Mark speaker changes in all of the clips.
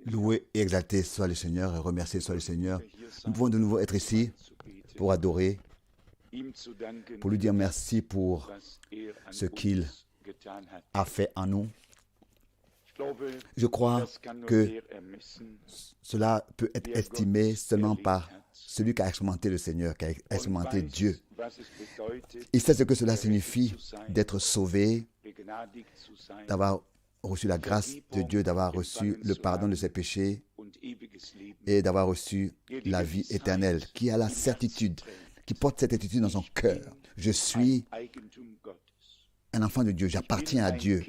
Speaker 1: Loué et exalté soit le Seigneur et remercié soit le Seigneur. Nous pouvons de nouveau être ici pour adorer, pour lui dire merci pour ce qu'il a fait en nous. Je crois que cela peut être estimé seulement par celui qui a expérimenté le Seigneur, qui a expérimenté Dieu. Il sait ce que cela signifie d'être sauvé, d'avoir reçu la grâce de Dieu, d'avoir reçu le pardon de ses péchés et d'avoir reçu la vie éternelle, qui a la certitude, qui porte cette certitude dans son cœur. Je suis un enfant de Dieu, j'appartiens à Dieu.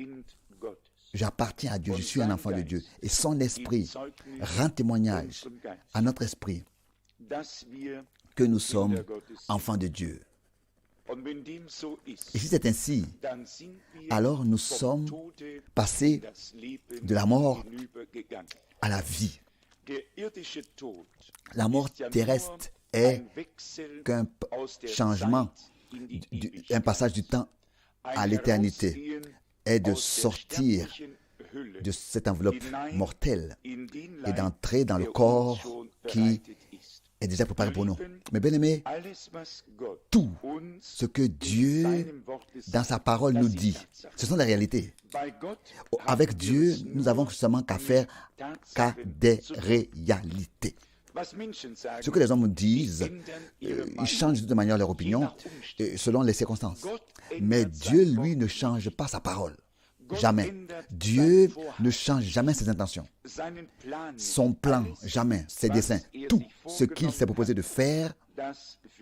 Speaker 1: J'appartiens à Dieu, je suis un enfant de Dieu. Et son esprit rend témoignage à notre esprit que nous sommes enfants de Dieu. Et si c'est ainsi, alors nous sommes passés de la mort à la vie. La mort terrestre est qu'un changement, un passage du temps à l'éternité, est de sortir de cette enveloppe mortelle et d'entrer dans le corps qui est déjà préparé pour nous. Mais bien aimés, tout ce que Dieu, dans sa parole, nous dit, ce sont des réalités. Avec Dieu, nous avons seulement qu'à faire qu'à des réalités. Ce que les hommes disent, ils changent de manière leur opinion selon les circonstances. Mais Dieu, lui, ne change pas sa parole. Jamais. Dieu ne change jamais ses intentions. Son plan, jamais. Ses desseins. Tout ce qu'il s'est proposé de faire,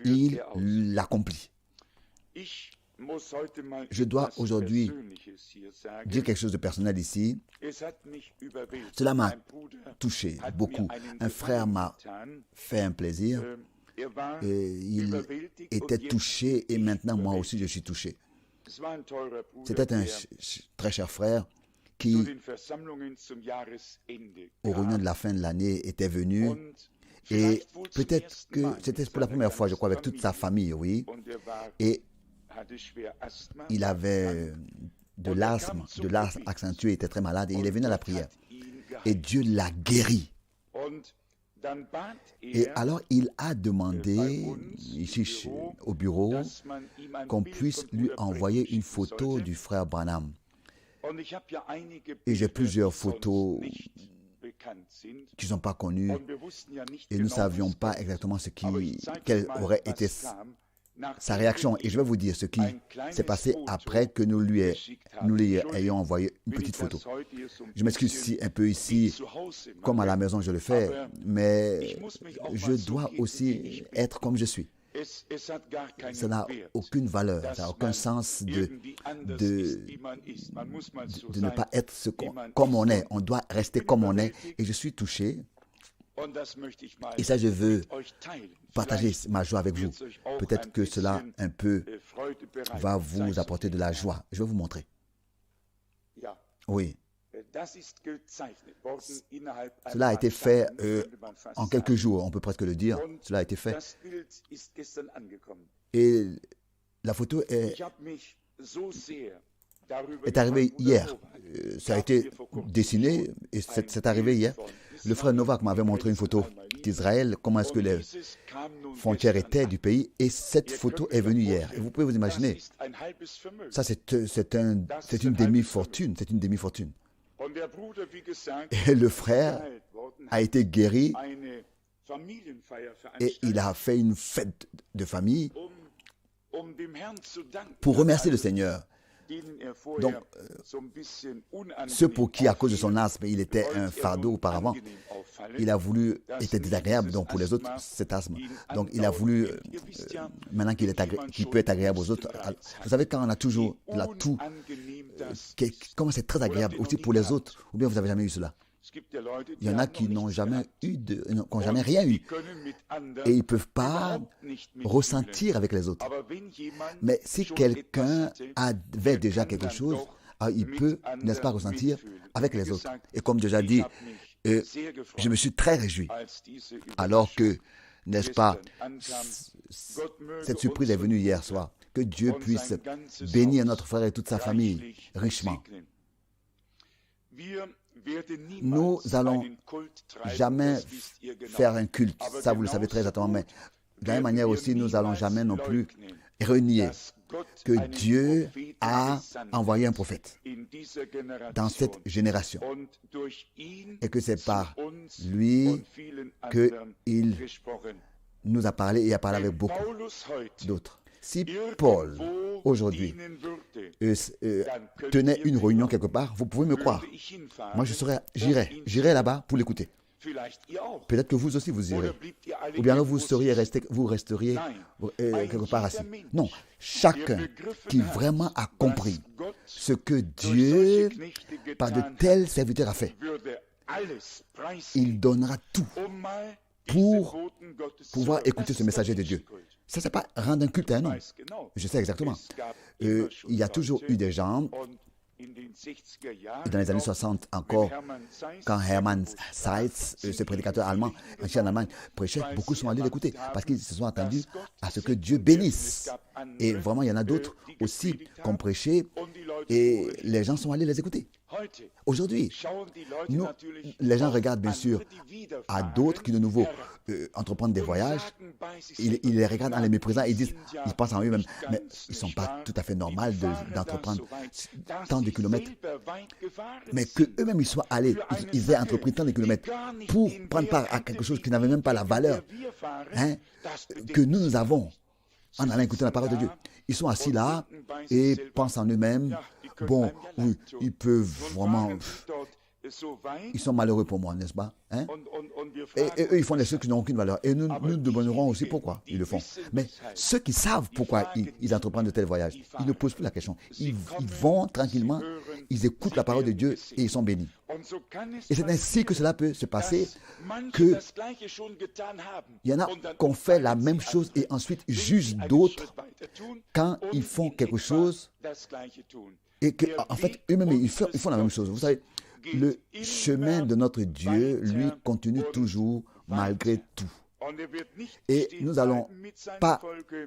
Speaker 1: il l'accomplit. Je dois aujourd'hui dire quelque chose de personnel ici. Cela m'a touché beaucoup. Un frère m'a fait un plaisir. Et il était touché et maintenant moi aussi je suis touché. C'était un très cher frère qui, aux réunions de la fin de l'année, était venu. Et peut-être que c'était pour la première fois, je crois, avec toute sa famille, oui. Et il avait de l'asthme accentué, il était très malade et il est venu à la prière. Et Dieu l'a guéri. Et alors il a demandé, ici au bureau, qu'on puisse lui envoyer une photo du frère Branham. Et j'ai plusieurs photos qui ne sont pas connues et nous ne savions pas exactement quelle aurait été sa réaction. Et je vais vous dire ce qui s'est passé après que nous lui ayons envoyé une petite photo. Je m'excuse un peu ici, comme à la maison je le fais, mais je dois aussi être comme je suis. Ça n'a aucune valeur, ça n'a aucun sens de ne pas être comme on est. On doit rester comme on est. Et je suis touché. Et ça, je veux partager ma joie avec vous. Peut-être que cela un peu va vous apporter de la joie. Je vais vous montrer. Oui. Cela a été fait en quelques jours, on peut presque le dire. Cela a été fait. Et la photo est arrivée hier. Ça a été dessiné et c'est arrivé hier. Le frère Novak m'avait montré une photo d'Israël, comment est-ce que les frontières étaient du pays, et cette photo est venue hier. Et vous pouvez vous imaginer, ça c'est une demi-fortune, c'est une demi-fortune. Et le frère a été guéri et il a fait une fête de famille pour remercier le Seigneur. Donc, ceux pour qui, à cause de son asthme, il était un fardeau auparavant, il a voulu, était désagréable donc pour les autres, cet asthme. Donc, il a voulu, maintenant qu'il peut être agréable aux autres. Vous savez, quand on a toujours tout, comment c'est très agréable aussi pour les autres, ou bien vous n'avez jamais eu cela. Il y en a qui n'ont jamais rien eu. Et ils ne peuvent pas ressentir avec les autres. Mais si quelqu'un avait déjà quelque chose, il peut, n'est-ce pas, ressentir avec les autres. Et comme déjà dit, je me suis très réjoui. Alors que, n'est-ce pas, cette surprise est venue hier soir. Que Dieu puisse bénir notre frère et toute sa famille richement. nous allons jamais faire un culte. Ça, vous le savez très exactement. Mais de la même manière aussi, nous n'allons jamais non plus renier que Dieu a envoyé un prophète dans cette génération et que c'est par lui qu'il nous a parlé et a parlé avec beaucoup d'autres. Si Paul, aujourd'hui, tenait une réunion quelque part, vous pouvez me croire. Moi, j'irai là-bas pour l'écouter. Peut-être que vous aussi, vous irez. Ou bien vous resteriez quelque part assis. Non, chacun qui vraiment a compris ce que Dieu, par de tels serviteurs, a fait, il donnera tout pour pouvoir écouter ce messager de Dieu. Ça, c'est pas rendre un culte à un homme. Je sais exactement. Il y a toujours eu des gens, dans les années 60 encore, quand Hermann Seitz, ce prédicateur allemand, ici en Allemagne, prêchait, beaucoup sont allés l'écouter parce qu'ils se sont attendus à ce que Dieu bénisse. Et vraiment, il y en a d'autres aussi qui ont prêché et les gens sont allés les écouter. Aujourd'hui, les gens regardent bien sûr à d'autres qui de nouveau entreprennent des voyages. Ils les regardent en les méprisant et ils pensent en eux-mêmes, mais ils ne sont pas tout à fait normaux d'entreprendre tant de kilomètres. Mais qu'eux-mêmes ils soient allés, ils aient entrepris tant de kilomètres pour prendre part à quelque chose qui n'avait même pas la valeur que nous avons en allant écouter la parole de Dieu. Ils sont assis là et pensent en eux-mêmes. Bon, oui, ils peuvent vraiment... Ils sont malheureux pour moi, n'est-ce pas? Et eux, ils font des choses qui n'ont aucune valeur. Et nous demanderons aussi pourquoi ils le font. Mais ceux qui savent pourquoi ils entreprennent de tels voyages, ils ne posent plus la question. Ils vont tranquillement, ils écoutent la parole de Dieu et ils sont bénis. Et c'est ainsi que cela peut se passer, qu'il y en a qui ont fait la même chose et ensuite jugent d'autres quand ils font quelque chose et qu'en fait, eux-mêmes, ils font la même chose. Vous savez, le chemin de notre Dieu, lui, continue toujours malgré tout. Et nous allons pas,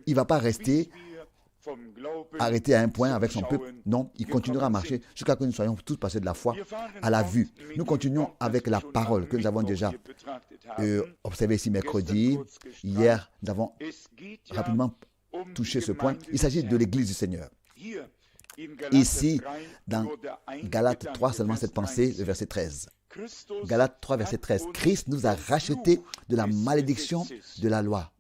Speaker 1: il ne va pas rester arrêté à un point avec son peuple. Non, il continuera à marcher jusqu'à ce que nous soyons tous passés de la foi à la vue. Nous continuons avec la parole que nous avons déjà observée ici mercredi. Hier, nous avons rapidement touché ce point. Il s'agit de l'Église du Seigneur. Ici, dans Galates 3, seulement cette pensée, le verset 13. Galates 3, verset 13. Christ nous a rachetés de la malédiction de la loi,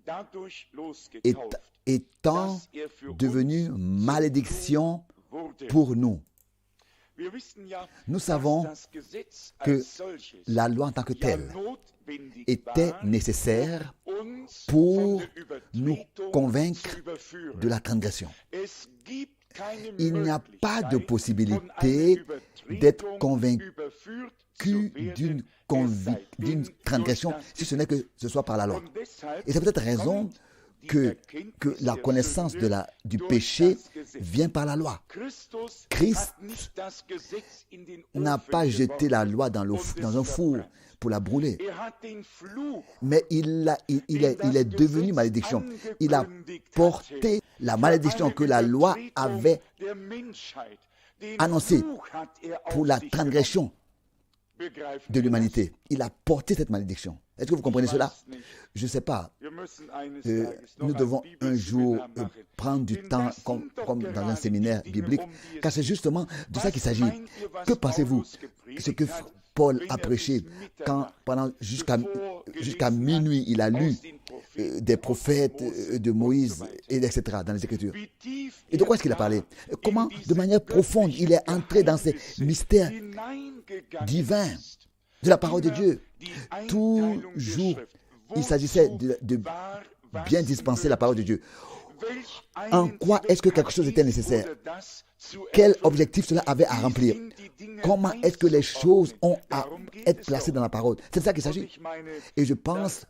Speaker 1: étant devenu malédiction pour nous. Nous savons que la loi en tant que telle était nécessaire pour nous convaincre de la transgression. Il n'y a pas de possibilité d'être convaincu d'une transgression si ce n'est que ce soit par la loi. Et c'est peut-être raison que la connaissance du péché vient par la loi. Christ n'a pas jeté la loi dans un four pour la brûler, mais il est devenu malédiction. Il a porté la malédiction que la loi avait annoncée pour la transgression de l'humanité. Il a porté cette malédiction. Est-ce que vous comprenez cela? Je ne sais pas. Nous devons un jour prendre du temps comme dans un séminaire biblique, car c'est justement de ça qu'il s'agit. Que pensez-vous? Ce que Paul a prêché quand jusqu'à minuit, il a lu des prophètes de Moïse, etc. dans les Écritures. Et de quoi est-ce qu'il a parlé? Comment, de manière profonde, il est entré dans ces mystères divins de la parole de Dieu. Toujours, il s'agissait de bien dispenser la parole de Dieu. En quoi est-ce que quelque chose était nécessaire? Quel objectif cela avait à remplir? Comment est-ce que les choses ont à être placées dans la parole? C'est de ça qu'il s'agit. Et je pense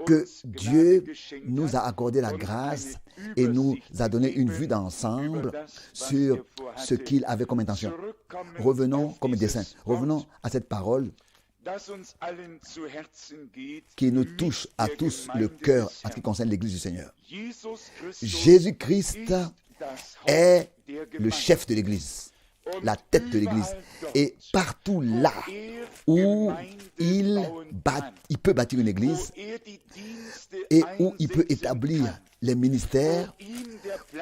Speaker 1: que Dieu nous a accordé la grâce et nous a donné une vue d'ensemble sur ce qu'il avait comme intention. Revenons comme dessein. Revenons à cette parole qui nous touche à tous le cœur en ce qui concerne l'Église du Seigneur. Jésus-Christ est le chef de l'Église. la tête de l'Église. Et partout là où il peut bâtir une Église et où il peut établir les ministères,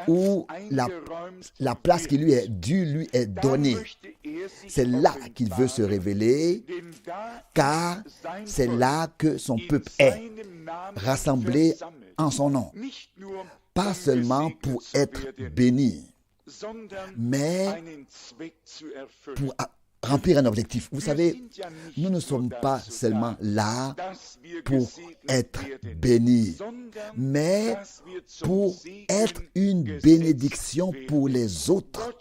Speaker 1: où la place qui lui est due lui est donnée. C'est là qu'il veut se révéler, car c'est là que son peuple est rassemblé en son nom. Pas seulement pour être béni, mais pour remplir un objectif. Vous savez, nous ne sommes pas seulement là pour être bénis, mais pour être une bénédiction pour les autres,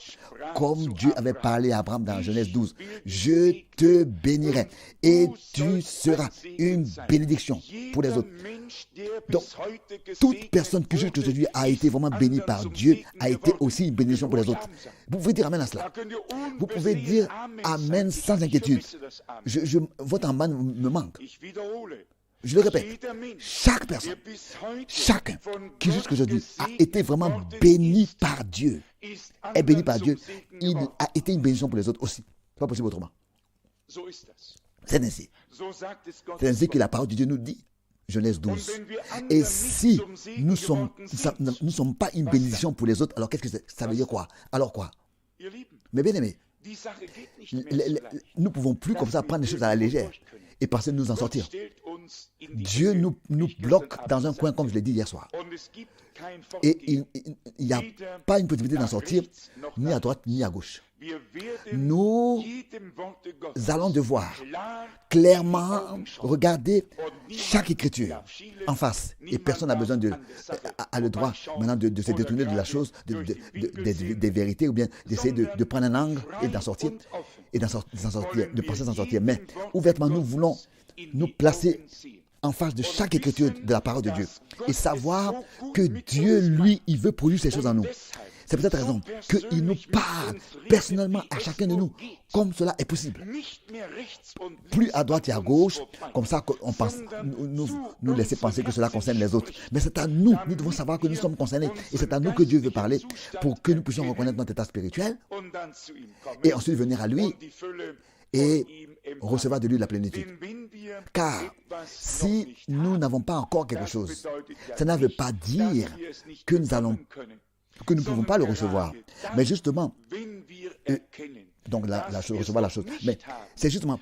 Speaker 1: comme Dieu avait parlé à Abraham dans Genèse 12. Je te bénirai et tu seras une bénédiction pour les autres. Donc, toute personne qui juge qu'aujourd'hui a été vraiment bénie par Dieu a été aussi une bénédiction pour les autres. Vous pouvez dire amen à cela. Vous pouvez dire amen sans inquiétude. Votre amen me manque. Je le répète, chaque personne, chacun qui jusqu'aujourd'hui a été vraiment béni par Dieu, est béni par Dieu, il a été une bénédiction pour les autres aussi. Ce n'est pas possible autrement. C'est ainsi. C'est ainsi que la parole de Dieu nous dit. Genèse 12. Et si nous ne sommes pas une bénédiction pour les autres, alors qu'est-ce que ça veut dire quoi? Alors quoi? Mais bien aimés, nous ne pouvons plus comme ça prendre les choses à la légère et penser nous en sortir. Dieu nous bloque dans un coin, comme je l'ai dit hier soir. Et il n'y a pas une possibilité d'en sortir, ni à droite, ni à gauche. Nous allons devoir clairement regarder chaque écriture en face. Et personne n'a besoin a le droit maintenant de se détourner de la chose, des vérités, ou bien d'essayer de prendre un angle et d'en sortir, de penser s'en sortir. Mais ouvertement, nous voulons nous placer en face de chaque écriture de la parole de Dieu et savoir que Dieu, lui, il veut produire ces choses en nous. C'est pour cette raison qu'il nous parle personnellement à chacun de nous, comme cela est possible. Plus à droite et à gauche, comme ça on pense, nous laisser penser que cela concerne les autres. Mais c'est à nous, nous devons savoir que nous sommes concernés. Et c'est à nous que Dieu veut parler pour que nous puissions reconnaître notre état spirituel et ensuite venir à lui et recevoir de lui la plénitude. Car si nous n'avons pas encore quelque chose, ça ne veut pas dire que nous ne pouvons pas le recevoir. Mais justement, donc recevoir la chose. Mais c'est justement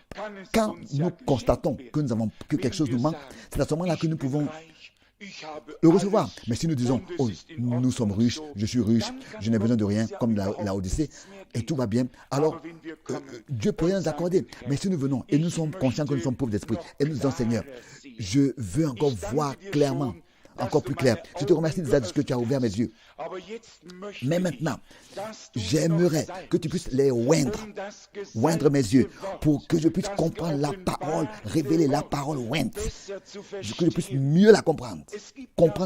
Speaker 1: quand nous constatons que quelque chose nous manque, c'est à ce moment-là que nous pouvons le recevoir. Mais si nous disons, oh, nous sommes riches, je suis riche, je n'ai besoin de rien, comme la Odyssée, et tout va bien, alors Dieu peut rien nous accorder. Mais si nous venons et nous sommes conscients que nous sommes pauvres d'esprit, et nous disons, Seigneur, je veux encore voir clairement, encore plus clair. Je te remercie déjà de ce que tu as ouvert mes yeux. Mais maintenant, j'aimerais que tu puisses les oindre mes yeux, pour que je puisse comprendre la parole, révéler la parole ointe, que je puisse mieux la comprendre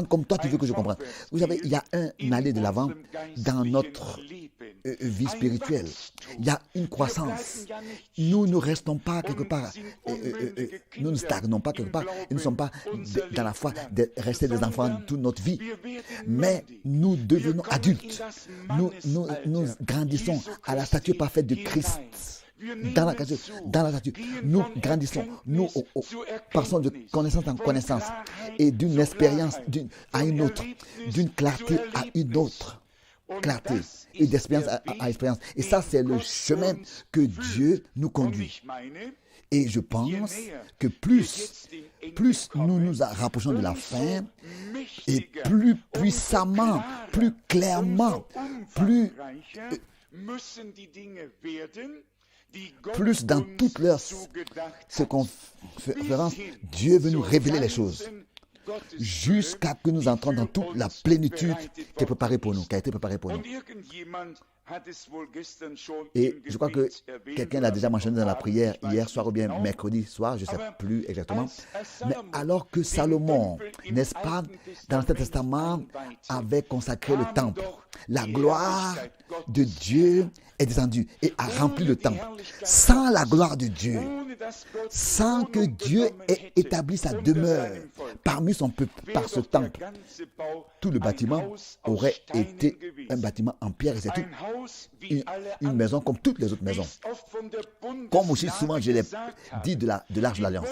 Speaker 1: comme toi tu veux que je comprenne. Vous savez, il y a un aller de l'avant dans notre vie spirituelle. Il y a une croissance. Nous ne restons pas quelque part, nous ne stagnons pas quelque part, et nous ne sommes pas dans la foi de rester des enfants toute notre vie, mais nous devenons adultes. Nous grandissons à la stature parfaite de Christ. Dans la stature, nous grandissons, nous passons de connaissance en connaissance et d'une expérience à une autre, d'une clarté à une autre. Clarté et d'expérience à expérience. Et ça, c'est le chemin que Dieu nous conduit. Et je pense que plus nous nous rapprochons de la fin, et plus puissamment, plus clairement, plus dans toutes leurs circonférences, Dieu veut nous révéler les choses, jusqu'à ce que nous entrons dans toute la plénitude qui est préparée pour nous, qui a été préparée pour nous. Et je crois que quelqu'un l'a déjà mentionné dans la prière hier soir ou bien mercredi soir, je ne sais plus exactement. Mais alors que Salomon, n'est-ce pas, dans l'Ancien Testament, avait consacré le temple, la gloire de Dieu est descendu et a rempli le temple. Sans la gloire de Dieu, sans que Dieu ait établi sa demeure parmi son peuple par ce temple, tout le bâtiment aurait été un bâtiment en pierre et c'est tout. Une maison comme toutes les autres maisons. Comme aussi souvent je l'ai dit de l'Arche de l'Alliance.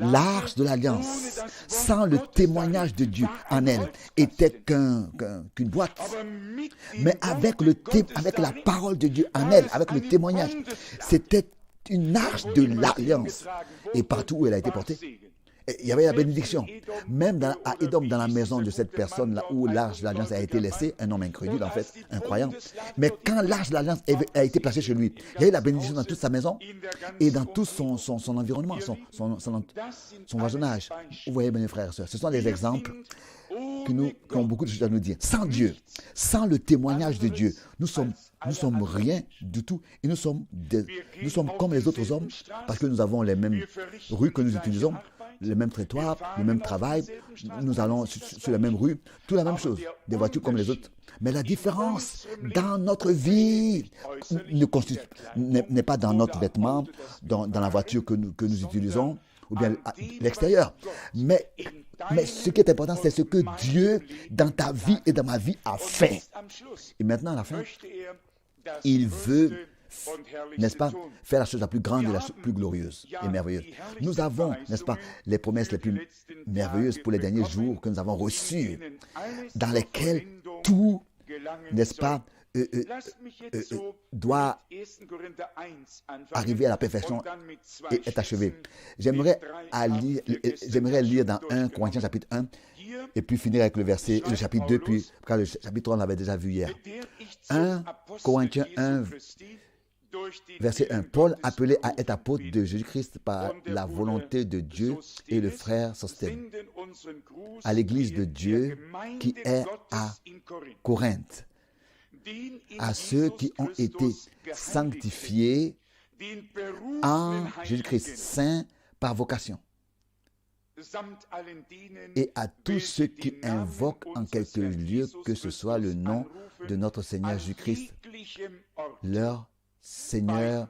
Speaker 1: L'Arche de l'Alliance, sans le témoignage de Dieu en elle, était qu'une boîte. Mais avec la parole de Dieu en elle, avec le témoignage, c'était une arche de l'Alliance. Et partout où elle a été portée, il y avait la bénédiction. Même à Édom, dans la maison de cette personne là où l'arche de l'Alliance a été laissée, un homme incrédule en fait, un croyant. Mais quand l'arche de l'Alliance a été placée chez lui, il y a eu la bénédiction dans toute sa maison et dans tout son environnement, son voisinage. Vous voyez, mes frères et sœurs, ce sont des exemples qui ont beaucoup de choses à nous dire. Sans Dieu, sans le témoignage de Dieu, nous sommes rien du tout. Et nous sommes comme les autres hommes parce que nous avons les mêmes rues que nous utilisons, les mêmes trottoirs, le même travail. Nous allons sur la même rue, tout la même chose. Des voitures comme les autres. Mais la différence dans notre vie n'est pas dans notre vêtement, dans la voiture que nous utilisons, ou bien à l'extérieur. Mais ce qui est important, c'est ce que Dieu, dans ta vie et dans ma vie, a fait. Et maintenant, à la fin, il veut, n'est-ce pas, faire la chose la plus grande et la plus glorieuse et merveilleuse. Nous avons, n'est-ce pas, les promesses les plus merveilleuses pour les derniers jours que nous avons reçues, dans lesquelles tout, n'est-ce pas, doit arriver à la perfection et être achevé. J'aimerais lire dans 1 Corinthiens chapitre 1 et puis finir avec le chapitre 2, puis car le chapitre 3 on l'avait déjà vu hier. 1 Corinthiens 1 verset 1. Paul, appelé à être apôtre de Jésus-Christ par la volonté de Dieu, et le frère Sosthène, à l'église de Dieu qui est à Corinthe, à ceux qui ont été sanctifiés en Jésus-Christ, saints par vocation, et à tous ceux qui invoquent en quelque lieu que ce soit le nom de notre Seigneur Jésus-Christ, leur Seigneur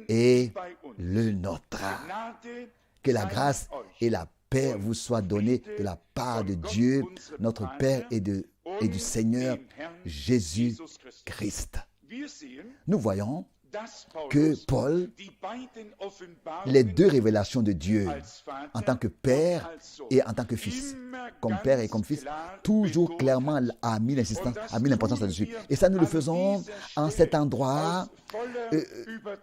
Speaker 1: et le nôtre. Que la grâce et la paix vous soient données de la part de Dieu, notre Père et du Seigneur Jésus-Christ. Nous voyons que Paul, les deux révélations de Dieu en tant que Père et en tant que Fils, comme Père et comme Fils, toujours clairement a mis l'importance là-dessus. Et ça, nous le faisons en cet endroit,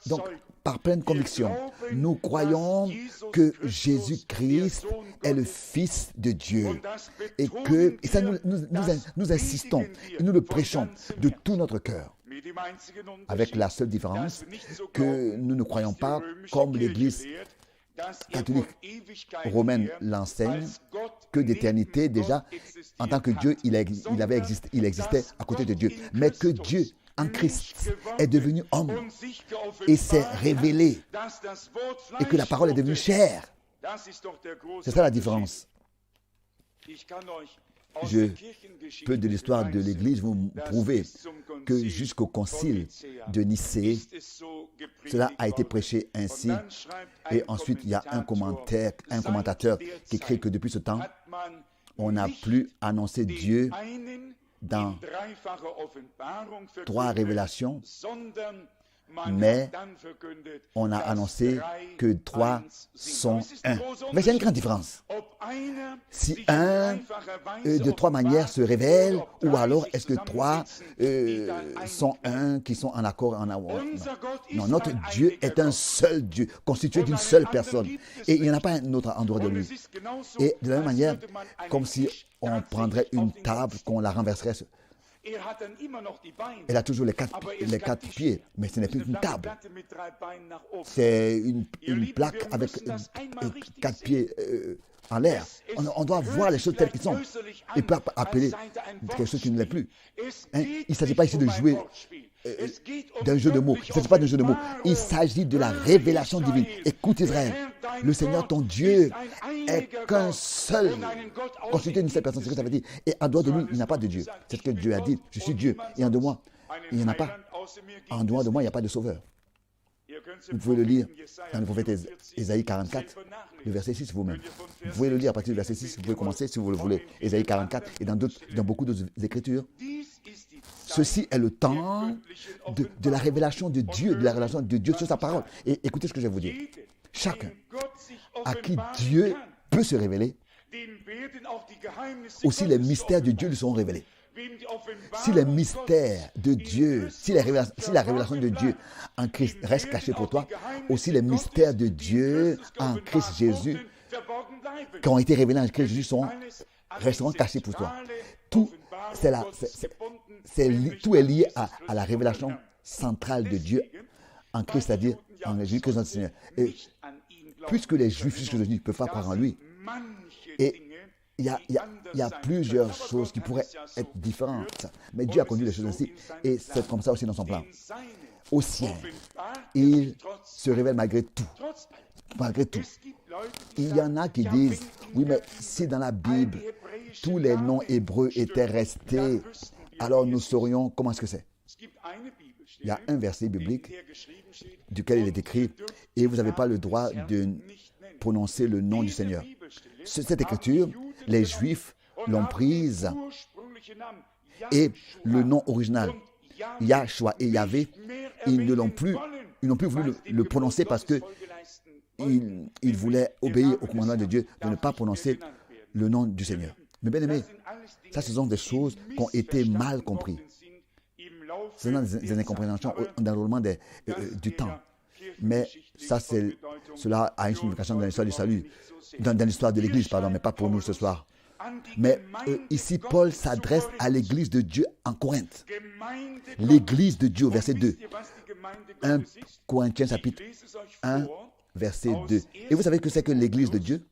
Speaker 1: donc par pleine conviction. Nous croyons que Jésus-Christ est le Fils de Dieu. Et ça, nous insistons et nous le prêchons de tout notre cœur. Avec la seule différence que nous ne croyons pas, comme l'Église catholique romaine l'enseigne, que d'éternité déjà, en tant que Dieu, il existait à côté de Dieu. Mais que Dieu, en Christ, est devenu homme et s'est révélé et que la parole est devenue chair. C'est ça la différence. Je peux de l'histoire de l'Église vous prouver que jusqu'au concile de Nicée, cela a été prêché ainsi. Et ensuite, il y a un commentateur qui écrit que depuis ce temps, on n'a plus annoncé Dieu dans 3 révélations, mais on a annoncé que 3 sont 1. Mais il y a une grande différence. Si un de 3 manières se révèle, ou alors est-ce que 3 sont 1 qui sont en accord? Non, notre Dieu est un seul Dieu, constitué d'une seule personne. Et il n'y en a pas un autre en dehors de lui. Et de la même manière, comme si on prendrait une table, qu'on la renverserait. Elle a toujours les quatre pieds, mais ce n'est plus une table. C'est une plaque avec 4 pieds en l'air. On doit voir les choses telles qu'elles sont. Et pas appeler quelque chose qui ne l'est plus. Il ne s'agit pas ici de jouer d'un jeu de mots. Il ne s'agit pas d'un jeu de mots. Il s'agit de la révélation divine. Écoute Israël, le Seigneur ton Dieu est qu'un seul, constitué d'une seule personne. C'est ce que ça veut dire. Et en dehors de lui, il n'y a pas de Dieu. C'est ce que Dieu a dit. Je suis Dieu. Et en dehors de moi, Il n'y en a pas. En dehors de moi, il n'y a pas de sauveur. Vous pouvez le lire dans le prophète Ésaïe 44, le verset 6 vous-même. Vous pouvez le lire à partir du verset 6, vous pouvez commencer si vous le voulez. Ésaïe 44 et dans beaucoup d'autres écritures. Ceci est le temps de la révélation de Dieu, sur sa parole. Et écoutez ce que je vais vous dire. Chacun à qui Dieu peut se révéler, aussi les mystères de Dieu lui seront révélés. Si les mystères de Dieu, si la révélation de Dieu en Christ reste cachée pour toi, aussi les mystères de Dieu en Christ Jésus, qui ont été révélés en Christ Jésus, resteront cachés pour toi. Tout est lié à la révélation centrale de Dieu en Christ, c'est-à-dire en Jésus-Christ notre Seigneur. Et puisque les Juifs jusqu'à aujourd'hui ne peuvent pas croire en lui, et il y a plusieurs choses qui pourraient être différentes, mais Dieu a conduit les choses ainsi, et c'est comme ça aussi dans son plan. Au ciel, il se révèle malgré tout. Malgré tout. Il y en a qui disent, oui, mais si dans la Bible, tous les noms hébreux étaient restés, alors nous saurions comment est-ce que c'est. Il y a un verset biblique duquel il est écrit, et vous n'avez pas le droit de prononcer le nom du Seigneur. Cette écriture, les Juifs l'ont prise, et le nom original, Yahshua et Yahvé, ils n'ont plus voulu le prononcer parce qu'ils voulaient obéir au commandement de Dieu de ne pas prononcer le nom du Seigneur. Mais bien aimé, ça ce sont des choses qui ont été mal comprises. C'est dans des incompréhensions dans le roulement du temps. Mais cela a une signification dans l'histoire du salut, dans l'histoire de l'Église, pardon, mais pas pour nous ce soir. Mais ici, Paul s'adresse à l'Église de Dieu en Corinthe. L'Église de Dieu, verset 2. 1 Corinthiens, chapitre 1, verset 2. Et vous savez que c'est que l'Église de Dieu,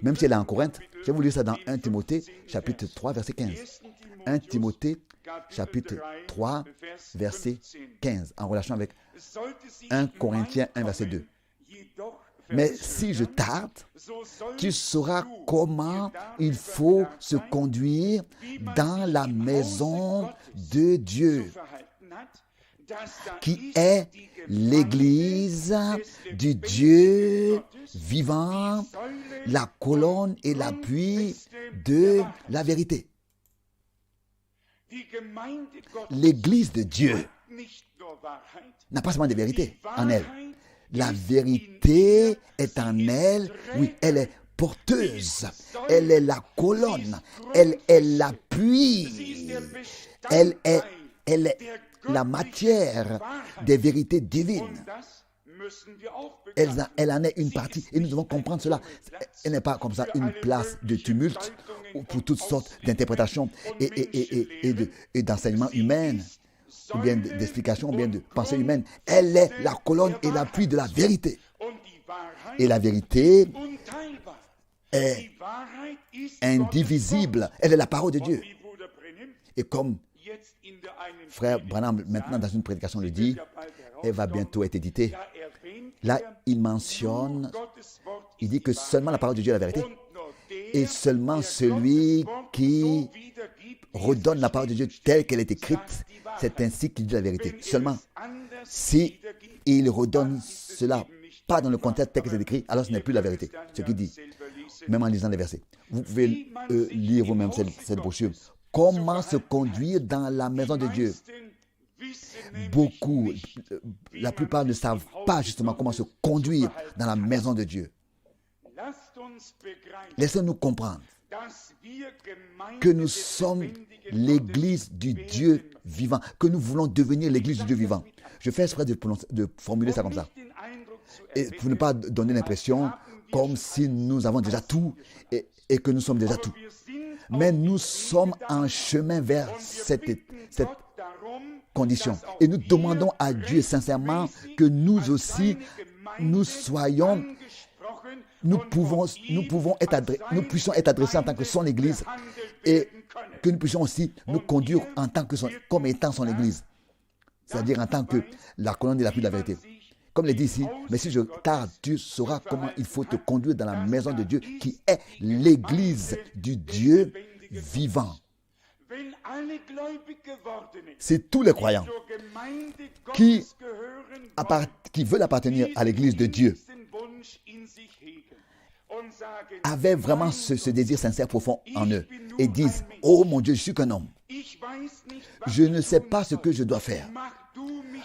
Speaker 1: même si elle est en Corinthe, je vais vous lire ça dans 1 Timothée, chapitre 3, verset 15. 1 Timothée, chapitre 3, verset 15, en relation avec 1 Corinthiens 1, verset 2. Mais si je tarde, tu sauras comment il faut se conduire dans la maison de Dieu, qui est l'Église du Dieu vivant, la colonne et l'appui de la vérité. L'Église de Dieu n'a pas seulement de vérité en elle. La vérité est en elle, oui, elle est porteuse, elle est la colonne, elle est l'appui, elle est la matière des vérités divines. Elle en est une partie et nous devons comprendre cela. Elle n'est pas comme ça une place de tumulte pour toutes sortes d'interprétations et d'enseignements humains, ou bien d'explications, ou bien de pensées humaines. Elle est la colonne et l'appui de la vérité. Et la vérité est indivisible. Elle est la parole de Dieu. Et comme frère Branham, maintenant dans une prédication, le dit, elle va bientôt être éditée. Là, il mentionne, il dit que seulement la parole de Dieu est la vérité. Et seulement celui qui redonne la parole de Dieu telle qu'elle est écrite, c'est ainsi qu'il dit la vérité. Seulement, si il redonne cela pas dans le contexte tel que c'est écrit, alors ce n'est plus la vérité. Ce qu'il dit, même en lisant les versets. Vous pouvez lire vous-même cette brochure. Comment se conduire dans la maison de Dieu? Beaucoup, la plupart ne savent pas justement comment se conduire dans la maison de Dieu. Laissez-nous comprendre que nous sommes l'Église du Dieu vivant, que nous voulons devenir l'Église du Dieu vivant. Je fais exprès de formuler ça comme ça. Et pour ne pas donner l'impression comme si nous avons déjà tout et que nous sommes déjà tout. Mais nous sommes en chemin vers cette condition. Et nous demandons à Dieu sincèrement que nous aussi, nous puissions être adressés en tant que son Église et que nous puissions aussi nous conduire en tant que comme étant son Église. C'est-à-dire en tant que la colonne et l'appui de la vérité. Comme il est dit ici, mais si je tarde, tu sauras comment il faut te conduire dans la maison de Dieu qui est l'Église du Dieu vivant. Si tous les croyants qui veulent appartenir à l'Église de Dieu avaient vraiment ce désir sincère profond en eux et disent, oh mon Dieu, je suis qu'un homme. Je ne sais pas ce que je dois faire.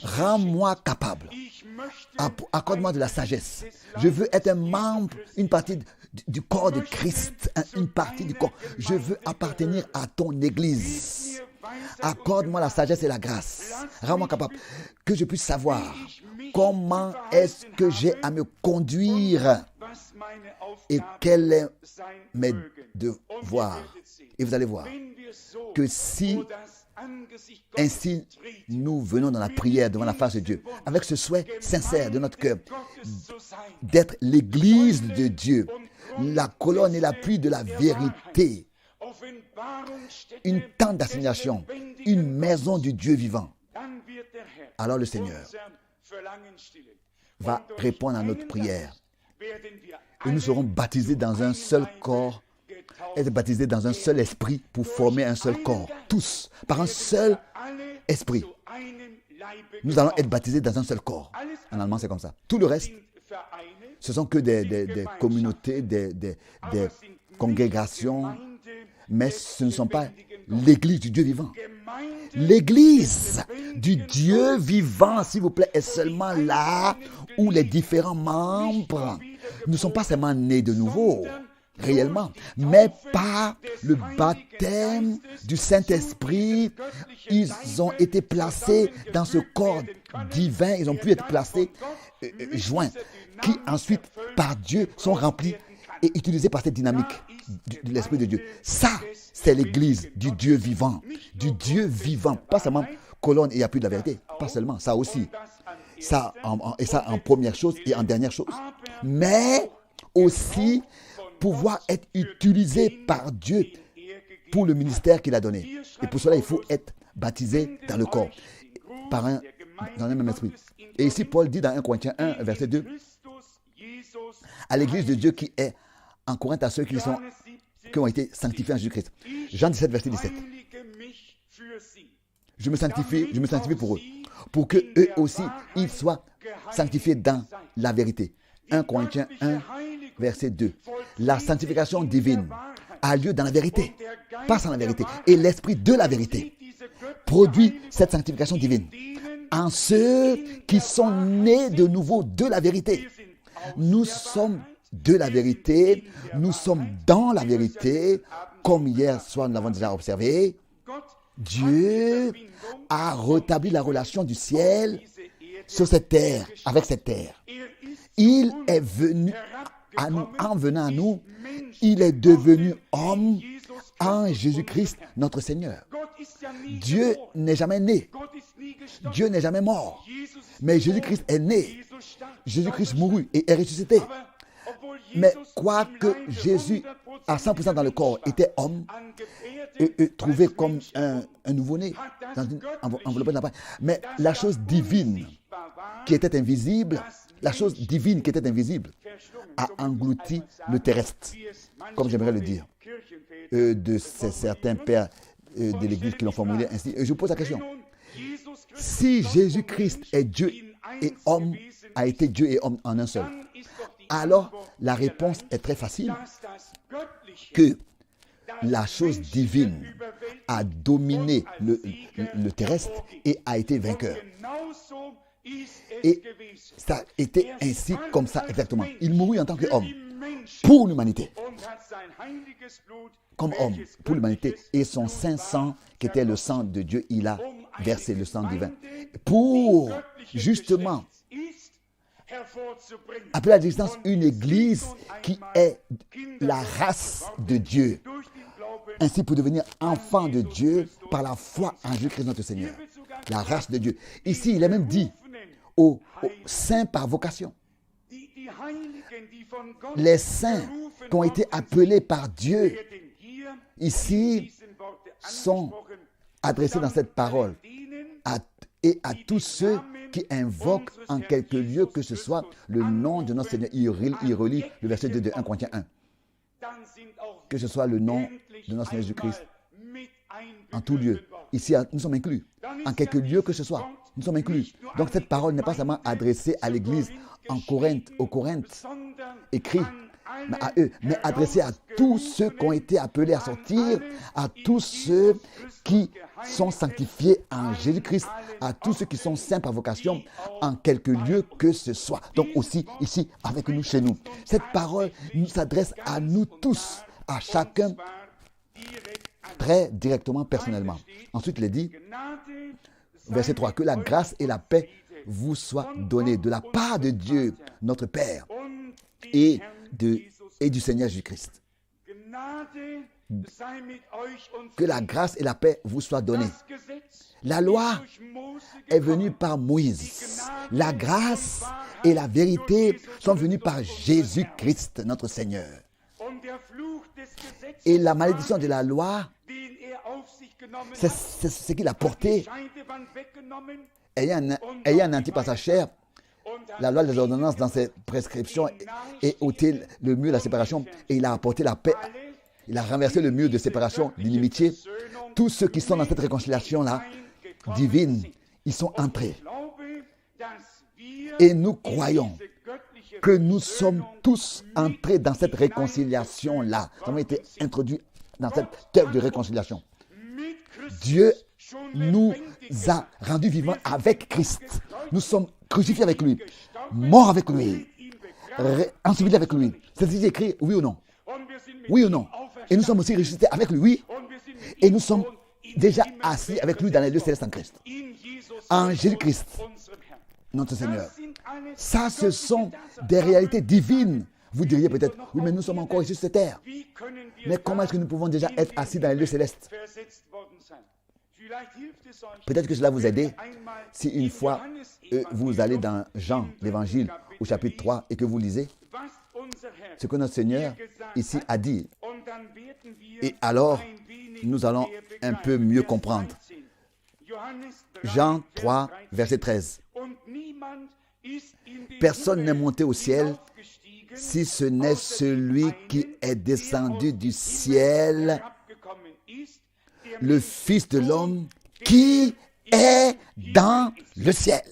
Speaker 1: Rends-moi capable. Accorde-moi de la sagesse. Je veux être un membre, une partie du corps de Christ, une partie du corps. Je veux appartenir à ton Église. Accorde-moi la sagesse et la grâce. Rends-moi capable que je puisse savoir comment est-ce que j'ai à me conduire et quel est mes devoirs. Et vous allez voir que si ainsi nous venons dans la prière devant la face de Dieu, avec ce souhait sincère de notre cœur d'être l'Église de Dieu, la colonne et l'appui de la vérité, une tente d'assignation, une maison du Dieu vivant, alors le Seigneur va répondre à notre prière. Et nous serons baptisés dans un seul corps, être baptisés dans un seul esprit pour former un seul corps. Tous, par un seul esprit. Nous allons être baptisés dans un seul corps. En allemand, c'est comme ça. Tout le reste, ce sont que des communautés, des congrégations, mais ce ne sont pas l'Église du Dieu vivant. L'Église du Dieu vivant, s'il vous plaît, est seulement là où les différents membres ne sont pas seulement nés de nouveau, réellement, mais par le baptême du Saint-Esprit, ils ont été placés dans ce corps divin, ils ont pu être placés, joints, qui ensuite, par Dieu, sont remplis et utilisés par cette dynamique de l'Esprit de Dieu. Ça, c'est l'Église du Dieu vivant, pas seulement colonne et appui de la vérité, pas seulement, ça aussi. Ça en première chose et en dernière chose. Mais aussi pouvoir être utilisé par Dieu pour le ministère qu'il a donné. Et pour cela, il faut être baptisé dans le corps, dans un même esprit. Et ici, Paul dit dans 1 Corinthiens 1, verset 2, à l'Église de Dieu qui est en Corinthe, à ceux qui ont été sanctifiés en Jésus-Christ. Jean 17, verset 17. Je me sanctifie pour eux, pour que eux aussi, ils soient sanctifiés dans la vérité. 1 Corinthiens 1, verset 2. La sanctification divine a lieu dans la vérité, pas sans la vérité. Et l'esprit de la vérité produit cette sanctification divine en ceux qui sont nés de nouveau de la vérité. Nous sommes de la vérité, nous sommes dans la vérité, comme hier soir nous l'avons déjà observé. Dieu a rétabli la relation du ciel sur cette terre, avec cette terre. Il est venu à nous, en venant à nous, il est devenu homme en Jésus-Christ, notre Seigneur. Dieu n'est jamais né. Dieu n'est jamais mort. Mais Jésus-Christ est né. Jésus-Christ mourut et est ressuscité. Mais quoique Jésus, à 100% dans le corps, était homme, et trouvé comme un nouveau-né, enveloppé dans la paille. Mais la chose divine qui était invisible, a englouti le terrestre, comme j'aimerais le dire, de certains pères de l'Église qui l'ont formulé ainsi. Et je vous pose la question. Si Jésus-Christ est Dieu et homme, a été Dieu et homme en un seul, alors la réponse est très facile, que la chose divine a dominé le terrestre et a été vainqueur. Et ça a été ainsi, comme ça, exactement. Il mourut en tant qu'homme pour l'humanité, comme homme pour l'humanité, et son saint sang, qui était le sang de Dieu, il a versé le sang divin pour justement appeler à l'existence une église qui est la race de Dieu, ainsi pour devenir enfant de Dieu par la foi en Jésus-Christ notre Seigneur. La race de Dieu. Ici, il est même dit aux saints par vocation. Les saints qui ont été appelés par Dieu, ici, sont adressés dans cette parole et à tous ceux qui invoquent en quelque lieu que ce soit le nom de notre Seigneur. Il relie le verset 2 de 1 Corinthiens 1. Que ce soit le nom de notre Seigneur Jésus-Christ En tout lieu. Ici, nous sommes inclus. En quelque lieu que ce soit, nous sommes inclus. Donc cette parole n'est pas seulement adressée à l'église en Corinthe, aux Corinthes, écrit à eux, mais adressée à tous ceux qui ont été appelés à sortir, à tous ceux qui sont sanctifiés en Jésus-Christ, à tous ceux qui sont saints par vocation, en quelque lieu que ce soit. Donc aussi ici, avec nous, chez nous. Cette parole nous s'adresse à nous tous, à chacun, très directement, personnellement. Ensuite, il est dit, verset 3, que la grâce et la paix vous soient données de la part de Dieu, notre Père, et du Seigneur Jésus-Christ. Que la grâce et la paix vous soient données. La loi est venue par Moïse. La grâce et la vérité sont venues par Jésus-Christ, notre Seigneur. Et la malédiction de la loi, c'est ce qu'il a porté. Ayant anéanti par sa chair la loi des ordonnances dans ses prescriptions et ôté le mur de la séparation, et il a apporté la paix. Il a renversé le mur de séparation, d'inimitié. Tous ceux qui sont dans cette réconciliation-là, divine, ils sont entrés. Et nous croyons que nous sommes tous entrés dans cette réconciliation-là. Nous avons été introduits dans cette œuvre de réconciliation. Dieu nous a rendus vivants avec Christ. Nous sommes crucifiés avec lui, morts avec lui, ensevelis avec lui. C'est écrit, oui ou non? Oui ou non? Et nous sommes aussi ressuscités avec lui, oui. Et nous sommes déjà assis avec lui dans les lieux célestes en Christ. En Jésus-Christ, notre Seigneur. Ça, ce sont des réalités divines. Vous diriez peut-être, oui, mais nous sommes encore ici sur cette terre. Mais comment est-ce que nous pouvons déjà être assis dans les lieux célestes? Peut-être que cela vous aide si une fois vous allez dans Jean, l'évangile, au chapitre 3, et que vous lisez ce que notre Seigneur ici a dit. Et alors, nous allons un peu mieux comprendre. Jean 3, verset 13. Personne n'est monté au ciel si ce n'est celui qui est descendu du ciel, le Fils de l'homme qui est dans le ciel.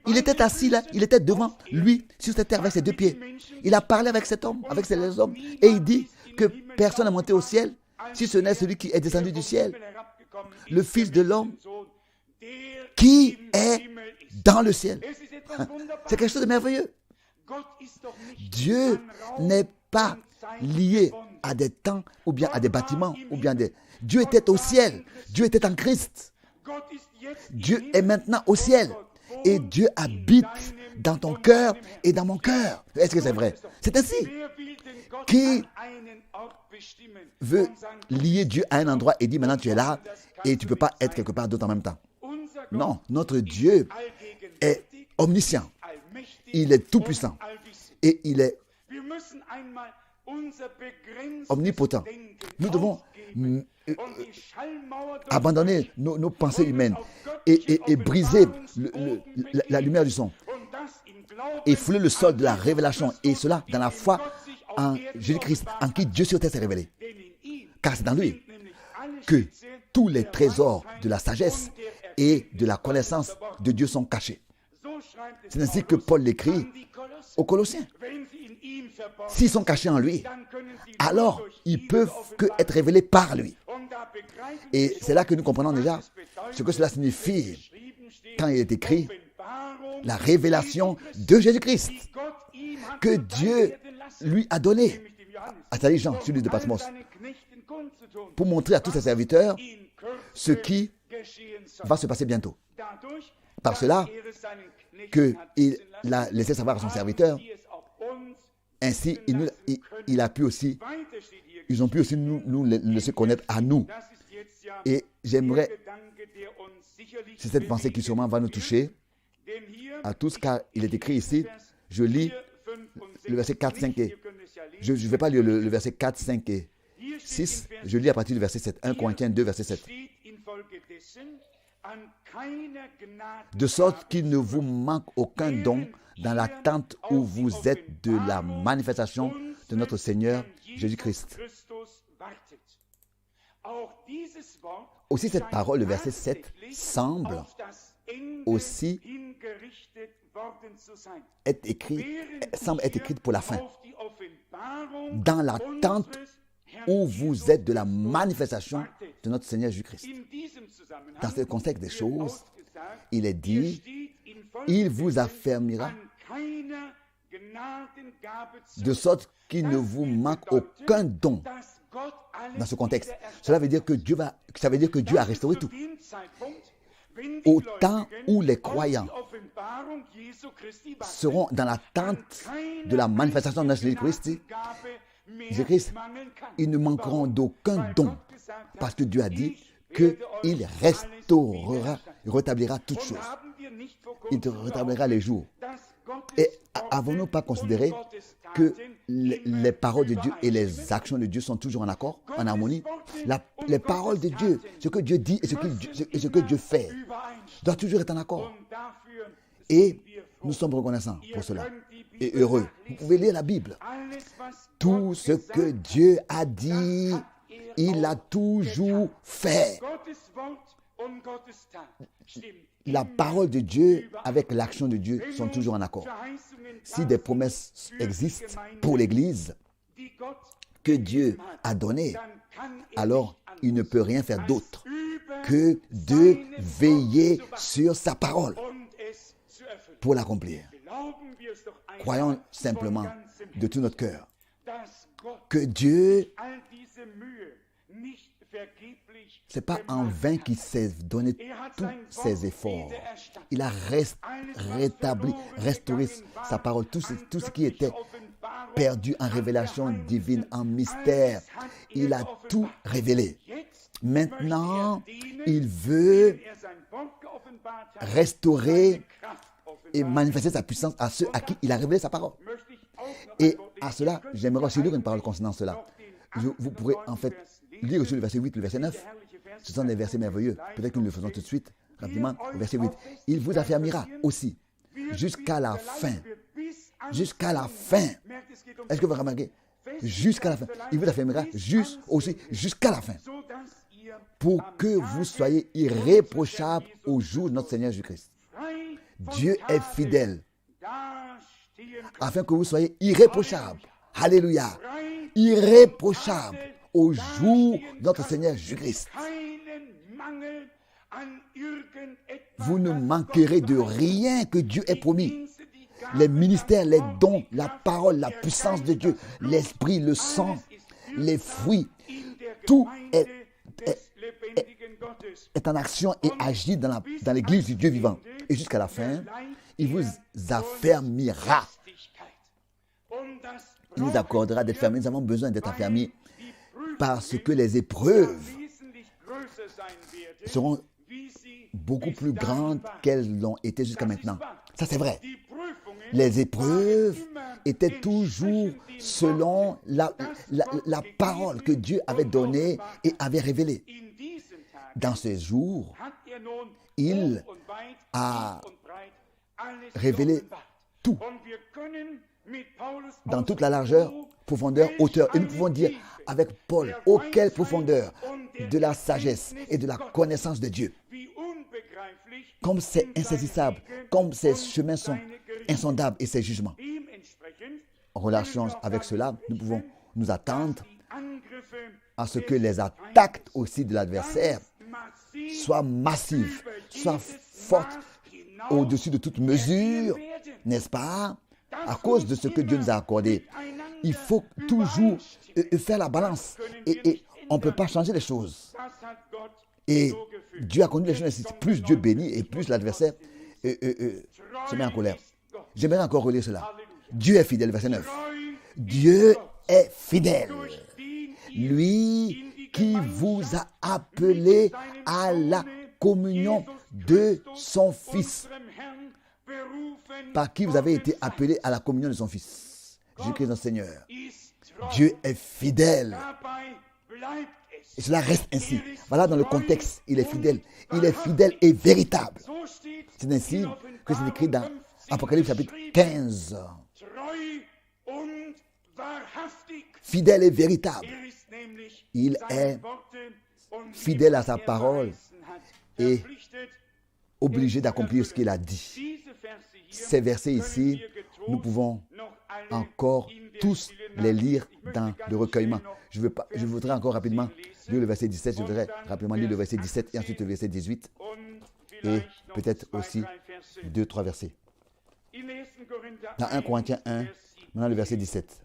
Speaker 1: Il était assis là, il était devant lui, sur cette terre avec ses deux pieds. Il a parlé avec cet homme, avec ces hommes, et il dit que personne n'est monté au ciel si ce n'est celui qui est descendu du ciel, le Fils de l'homme qui est dans le ciel. C'est quelque chose de merveilleux. Dieu n'est pas lié à des temps ou bien à des bâtiments ou bien des... Dieu était au ciel. Dieu était en Christ. Dieu est maintenant au ciel. Et Dieu habite dans ton cœur et dans mon cœur. Est-ce que c'est vrai? C'est ainsi. Qui veut lier Dieu à un endroit et dit maintenant tu es là et tu ne peux pas être quelque part d'autre en même temps? Non, notre Dieu est omniscient. Il est tout puissant. Et il est omnipotent. Nous devons abandonner nos pensées humaines et briser la lumière du son. Et fouler le sol de la révélation. Et cela dans la foi en Jésus-Christ, en qui Dieu sur terre s'est révélé. Car c'est dans lui que tous les trésors de la sagesse et de la connaissance de Dieu sont cachés. C'est ainsi que Paul l'écrit aux Colossiens. S'ils sont cachés en lui, alors ils peuvent que être révélés par lui. Et c'est là que nous comprenons déjà ce que cela signifie quand il est écrit la révélation de Jésus-Christ que Dieu lui a donné à sa Jean, sur l'île de Patmos, pour montrer à tous ses serviteurs ce qui va se passer bientôt. Par cela qu'il l'a laissé savoir à son serviteur, ainsi il a pu aussi, ils ont pu aussi nous laisser connaître à nous. Et j'aimerais, c'est cette pensée qui sûrement va nous toucher à tous, car il est écrit ici, je lis le verset 4, 5 et... Je ne vais pas lire le verset 4, 5 et 6, je lis à partir du verset 7. 1 Corinthiens 2, verset 7. De sorte qu'il ne vous manque aucun don dans l'attente où vous êtes de la manifestation de notre Seigneur Jésus-Christ. Aussi cette parole, le verset 7, semble aussi être écrite pour la fin. Dans l'attente où vous êtes de la manifestation de notre Seigneur Jésus-Christ. Dans ce contexte des choses, il est dit, il vous affermira de sorte qu'il ne vous manque aucun don. Dans ce contexte, ça veut dire que Dieu a restauré tout. Au temps où les croyants seront dans l'attente de la manifestation de notre Jésus-Christ, ils ne manqueront d'aucun don, parce que Dieu a dit qu'il rétablira toutes choses. Il rétablira les jours. Et avons-nous pas considéré que les paroles de Dieu et les actions de Dieu sont toujours en accord, en harmonie? Les paroles de Dieu, ce que Dieu dit et ce que Dieu fait, doit toujours être en accord. Et nous sommes reconnaissants pour cela. Et heureux. Vous pouvez lire la Bible. Tout ce que Dieu a dit, il a toujours fait. La parole de Dieu avec l'action de Dieu sont toujours en accord. Si des promesses existent pour l'Église que Dieu a données, alors il ne peut rien faire d'autre que de veiller sur sa parole pour l'accomplir. Croyons simplement de tout notre cœur que Dieu, ce n'est pas en vain qu'il s'est donné tous ses efforts. Il a restauré sa parole, tout ce qui était perdu en révélation divine, en mystère. Il a tout révélé. Maintenant, il veut restaurer et manifester sa puissance à ceux à qui il a révélé sa parole. Et à cela, j'aimerais aussi lire une parole concernant cela. Vous pourrez en fait lire aussi le verset 8, le verset 9. Ce sont des versets merveilleux. Peut-être que nous le faisons tout de suite, rapidement. Au verset 8. Il vous affermira aussi jusqu'à la fin. Jusqu'à la fin. Est-ce que vous remarquez? Jusqu'à la fin. Il vous affermira jusqu'à la fin. Pour que vous soyez irréprochables au jour de notre Seigneur Jésus-Christ. Dieu est fidèle. Afin que vous soyez irréprochables. Alléluia. Irréprochables au jour de notre Seigneur Jésus-Christ. Vous ne manquerez de rien que Dieu ait promis. Les ministères, les dons, la parole, la puissance de Dieu, l'esprit, le sang, les fruits, tout est en action et agit dans l'église du Dieu vivant. Et jusqu'à la fin, il vous affermira. Il nous accordera d'être fermés. Nous avons besoin d'être affermis parce que les épreuves seront beaucoup plus grandes qu'elles l'ont été jusqu'à maintenant. Ça, c'est vrai. Les épreuves étaient toujours selon la parole que Dieu avait donnée et avait révélée. Dans ces jours, il a révélé tout, dans toute la largeur, profondeur, hauteur. Et nous pouvons dire avec Paul, quelle profondeur de la sagesse et de la connaissance de Dieu. Comme c'est insaisissable, comme ses chemins sont insondables et ses jugements. En relation avec cela, nous pouvons nous attendre à ce que les attaques aussi de l'adversaire soient massives, soient fortes au-dessus de toute mesure, n'est-ce pas? À cause de ce que Dieu nous a accordé. Il faut toujours faire la balance. Et on ne peut pas changer les choses. Et Dieu a conduit les choses ainsi. Plus Dieu bénit et plus l'adversaire se met en colère. J'aimerais encore relire cela. Dieu est fidèle, verset 9. Dieu est fidèle. Lui qui vous a appelé à la communion de son Fils. Par qui vous avez été appelé à la communion de son Fils. Jésus-Christ notre Seigneur. Dieu est fidèle. Et cela reste ainsi. Voilà dans le contexte, il est fidèle. Il est fidèle et véritable. C'est ainsi que c'est écrit dans Apocalypse chapitre 15. Fidèle et véritable. Il est fidèle à sa parole et obligé d'accomplir ce qu'il a dit. Ces versets ici, nous pouvons encore tous les lire dans le recueillement. Je voudrais encore rapidement lire le verset 17, je voudrais rapidement lire le verset 17 et ensuite le verset 18 et peut-être aussi 2-3 versets. Dans 1 Corinthiens 1, maintenant le verset 17.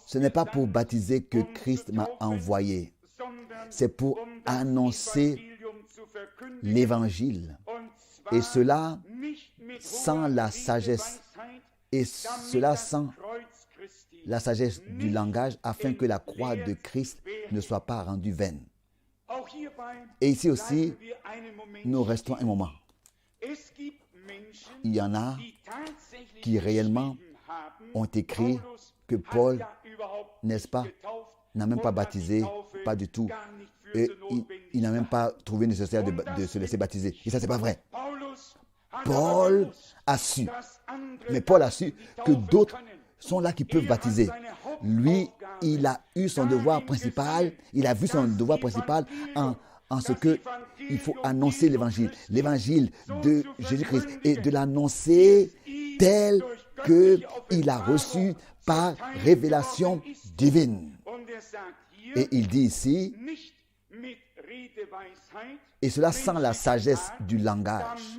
Speaker 1: Ce n'est pas pour baptiser que Christ m'a envoyé, c'est pour annoncer l'évangile. Et cela sans la sagesse, et cela sans la sagesse du langage, afin que la croix de Christ ne soit pas rendue vaine. Et ici aussi, nous restons un moment. Il y en a qui réellement ont écrit que Paul, n'est-ce pas, n'a même pas baptisé, pas du tout. Et il n'a même pas trouvé nécessaire de se laisser baptiser. Et ça, c'est pas vrai. Paul a su, mais Paul a su que d'autres sont là qui peuvent baptiser. Lui, il a eu son devoir principal, il a vu son devoir principal en ce que il faut annoncer l'évangile de Jésus-Christ et de l'annoncer tel qu'il a reçu par révélation divine. Et il dit ici, et cela sans la sagesse du langage,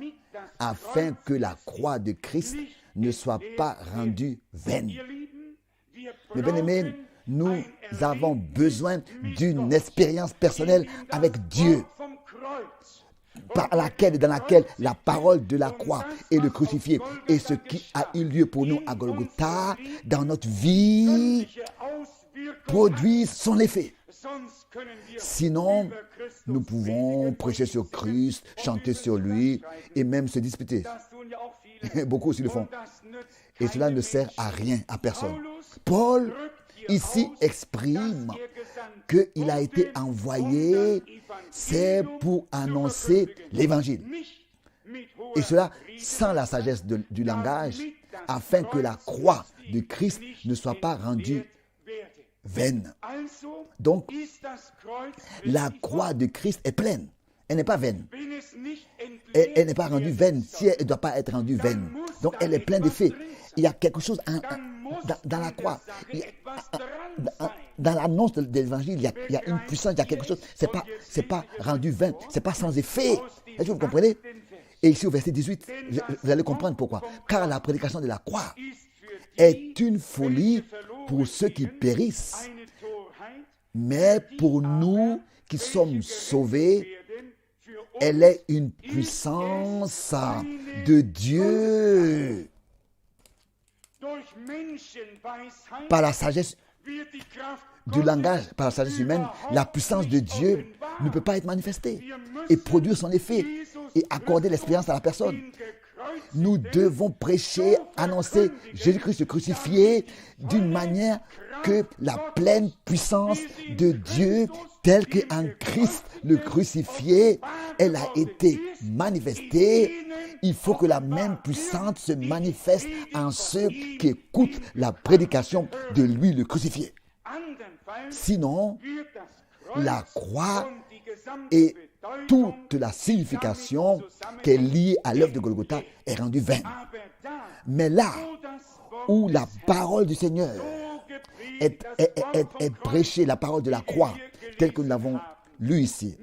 Speaker 1: afin que la croix de Christ ne soit pas rendue vaine. Mes bien-aimés, nous avons besoin d'une expérience personnelle avec Dieu, dans laquelle la parole de la croix et le crucifié et ce qui a eu lieu pour nous à Golgotha dans notre vie produisent son effet. Sinon, nous pouvons prêcher sur Christ, chanter sur lui et même se disputer. Beaucoup aussi le font. Et cela ne sert à rien, à personne. Paul, ici, exprime qu'il a été envoyé, c'est pour annoncer l'évangile. Et cela sans la sagesse du langage, afin que la croix de Christ ne soit pas rendue vaine. Donc, la croix de Christ est pleine. Elle n'est pas vaine. Elle n'est pas rendue vaine. Si elle ne doit pas être rendue vaine. Donc, elle est pleine d'effets. Il y a quelque chose dans la croix. Dans l'annonce de l'évangile, il y a une puissance, il y a quelque chose. C'est pas rendu vain. C'est pas sans effet. Est-ce que vous comprenez? Et ici, au verset 18, vous allez comprendre pourquoi. Car la prédication de la croix est une folie pour ceux qui périssent, mais pour nous qui sommes sauvés, elle est une puissance de Dieu. Par la sagesse du langage, par la sagesse humaine, la puissance de Dieu ne peut pas être manifestée et produire son effet et accorder l'expérience à la personne. Nous devons prêcher, annoncer Jésus-Christ crucifié d'une manière que la pleine puissance de Dieu, telle qu'en Christ le crucifié, elle a été manifestée. Il faut que la même puissance se manifeste en ceux qui écoutent la prédication de lui le crucifié. Sinon, la croix et toute la signification qui est liée à l'œuvre de Golgotha est rendue vaine. Mais là où la parole du Seigneur est prêchée, la parole de la croix, telle que nous l'avons lue ici,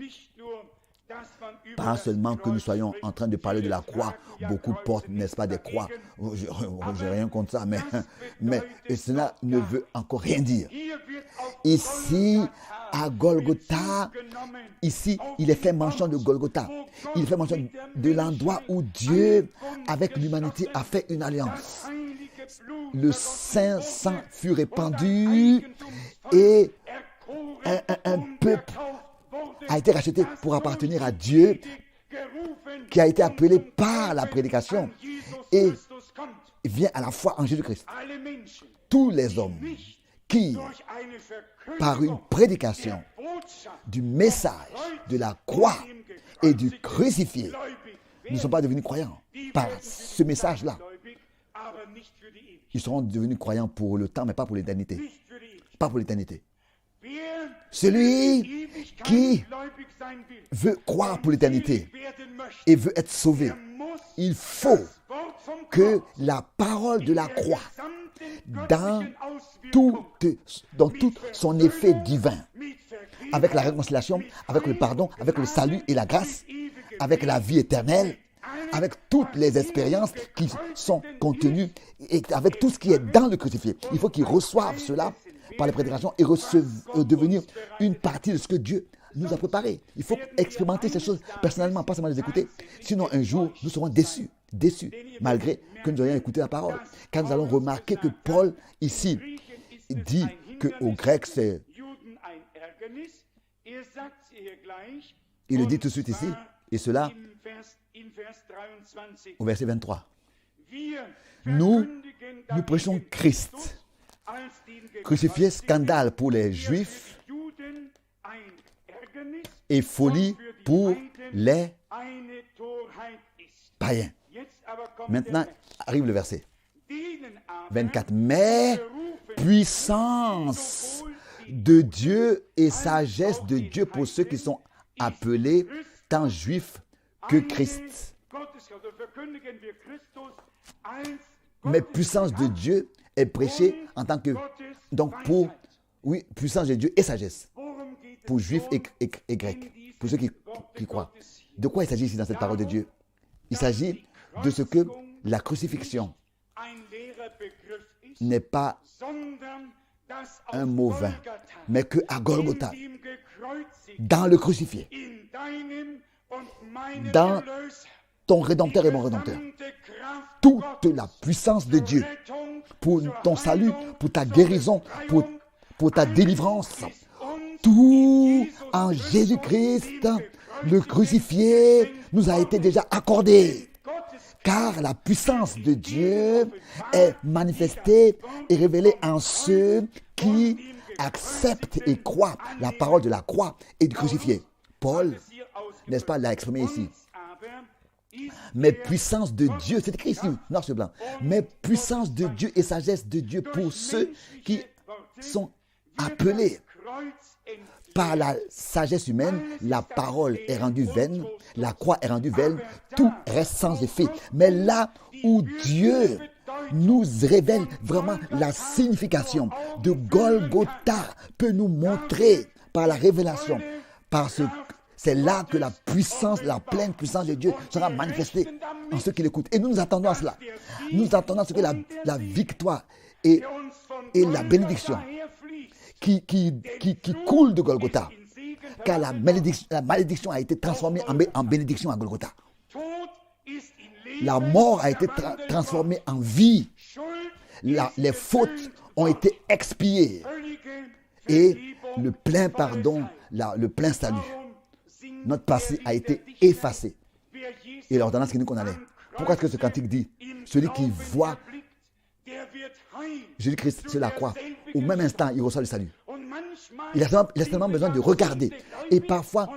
Speaker 1: pas seulement que nous soyons en train de parler de la croix, beaucoup portent, n'est-ce pas, des croix. Je n'ai rien contre ça, mais cela ne veut encore rien dire. Ici, à Golgotha, ici, il est fait mention de Golgotha. Il est fait mention de l'endroit où Dieu, avec l'humanité, a fait une alliance. Le saint sang fut répandu et un peuple a été racheté pour appartenir à Dieu, qui a été appelé par la prédication et vient à la foi en Jésus-Christ. Tous les hommes qui, par une prédication du message de la croix et du crucifié, ne sont pas devenus croyants par ce message-là. Ils seront devenus croyants pour le temps, mais pas pour l'éternité. Pas pour l'éternité. Celui qui veut croire pour l'éternité et veut être sauvé, il faut que la parole de la croix, dans tout son effet divin, avec la réconciliation, avec le pardon, avec le salut et la grâce, avec la vie éternelle, avec toutes les expériences qui sont contenues et avec tout ce qui est dans le crucifié. Il faut qu'ils reçoivent cela par les prédications et devenir une partie de ce que Dieu nous a préparé. Il faut expérimenter ces choses personnellement, pas seulement les écouter. Sinon, un jour, nous serons déçus, malgré que nous ayons écouté la parole. Car nous allons remarquer que Paul, ici, dit qu'au grec, c'est... Il le dit tout de suite ici, et cela au verset 23. Nous prêchons Christ, crucifié, scandale pour les Juifs et folie pour les païens. Maintenant arrive le verset 24. Mais puissance de Dieu et sagesse de Dieu pour ceux qui sont appelés tant juifs que Christ. Mais puissance de Dieu est prêchée en tant que... Donc pour... Oui, puissance de Dieu et sagesse. Pour juifs et grecs. Pour ceux qui croient. De quoi il s'agit ici dans cette parole de Dieu? Il s'agit de ce que la crucifixion n'est pas un mot vain, mais que à Golgotha, dans le crucifié, dans ton Rédempteur et mon Rédempteur, toute la puissance de Dieu pour ton salut, pour ta guérison, pour ta délivrance, tout en Jésus-Christ, le crucifié, nous a été déjà accordé. Car la puissance de Dieu est manifestée et révélée en ceux qui acceptent et croient la parole de la croix et du crucifié. Paul, n'est-ce pas, l'a exprimé ici. Mais puissance de Dieu, c'est écrit ici, noir sur blanc. Mais puissance de Dieu et sagesse de Dieu pour ceux qui sont appelés. Par la sagesse humaine, la parole est rendue vaine, la croix est rendue vaine, tout reste sans effet. Mais là où Dieu nous révèle vraiment la signification de Golgotha, peut nous montrer par la révélation, parce que c'est là que la puissance, la pleine puissance de Dieu sera manifestée en ceux qui l'écoutent. Et nous attendons à cela. Nous attendons à ce que la victoire et la bénédiction qui coule de Golgotha, car la malédiction a été transformée en bénédiction à Golgotha. La mort a été transformée en vie. Les fautes ont été expiées. Et le plein pardon, le plein salut, notre passé a été effacé. Et l'ordonnance qui nous condamnait. Pourquoi est-ce que ce cantique dit, celui qui voit Jésus-Christ sur la croix, au même instant, il reçoit le salut. Il a seulement besoin de regarder. Et parfois,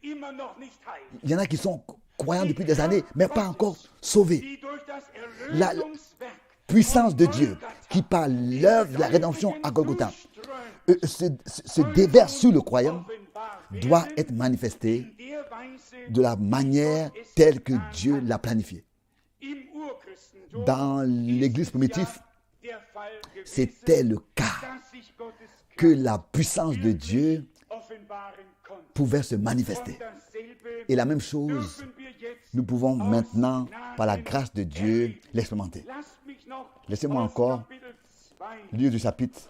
Speaker 1: il y en a qui sont croyants depuis des années, mais pas encore sauvés. La puissance de Dieu, qui par l'œuvre de la rédemption à Golgotha, se déverse sur le croyant, doit être manifestée de la manière telle que Dieu l'a planifiée. Dans l'Église primitive, c'était le cas que la puissance de Dieu pouvait se manifester. Et la même chose, nous pouvons maintenant, par la grâce de Dieu, l'expérimenter. Laissez-moi encore lire du chapitre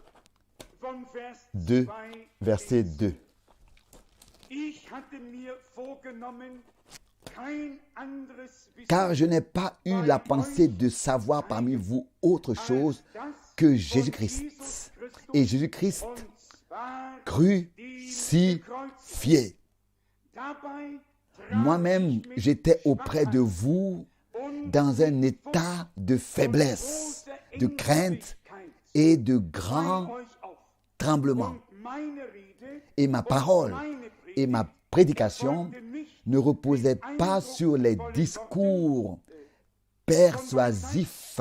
Speaker 1: 2, verset 2. Car je n'ai pas eu la pensée de savoir parmi vous autre chose que Jésus-Christ. Et Jésus-Christ crucifié. Moi-même, j'étais auprès de vous dans un état de faiblesse, de crainte et de grand tremblement. Et ma parole et ma prédication ne reposaient pas sur les discours persuasifs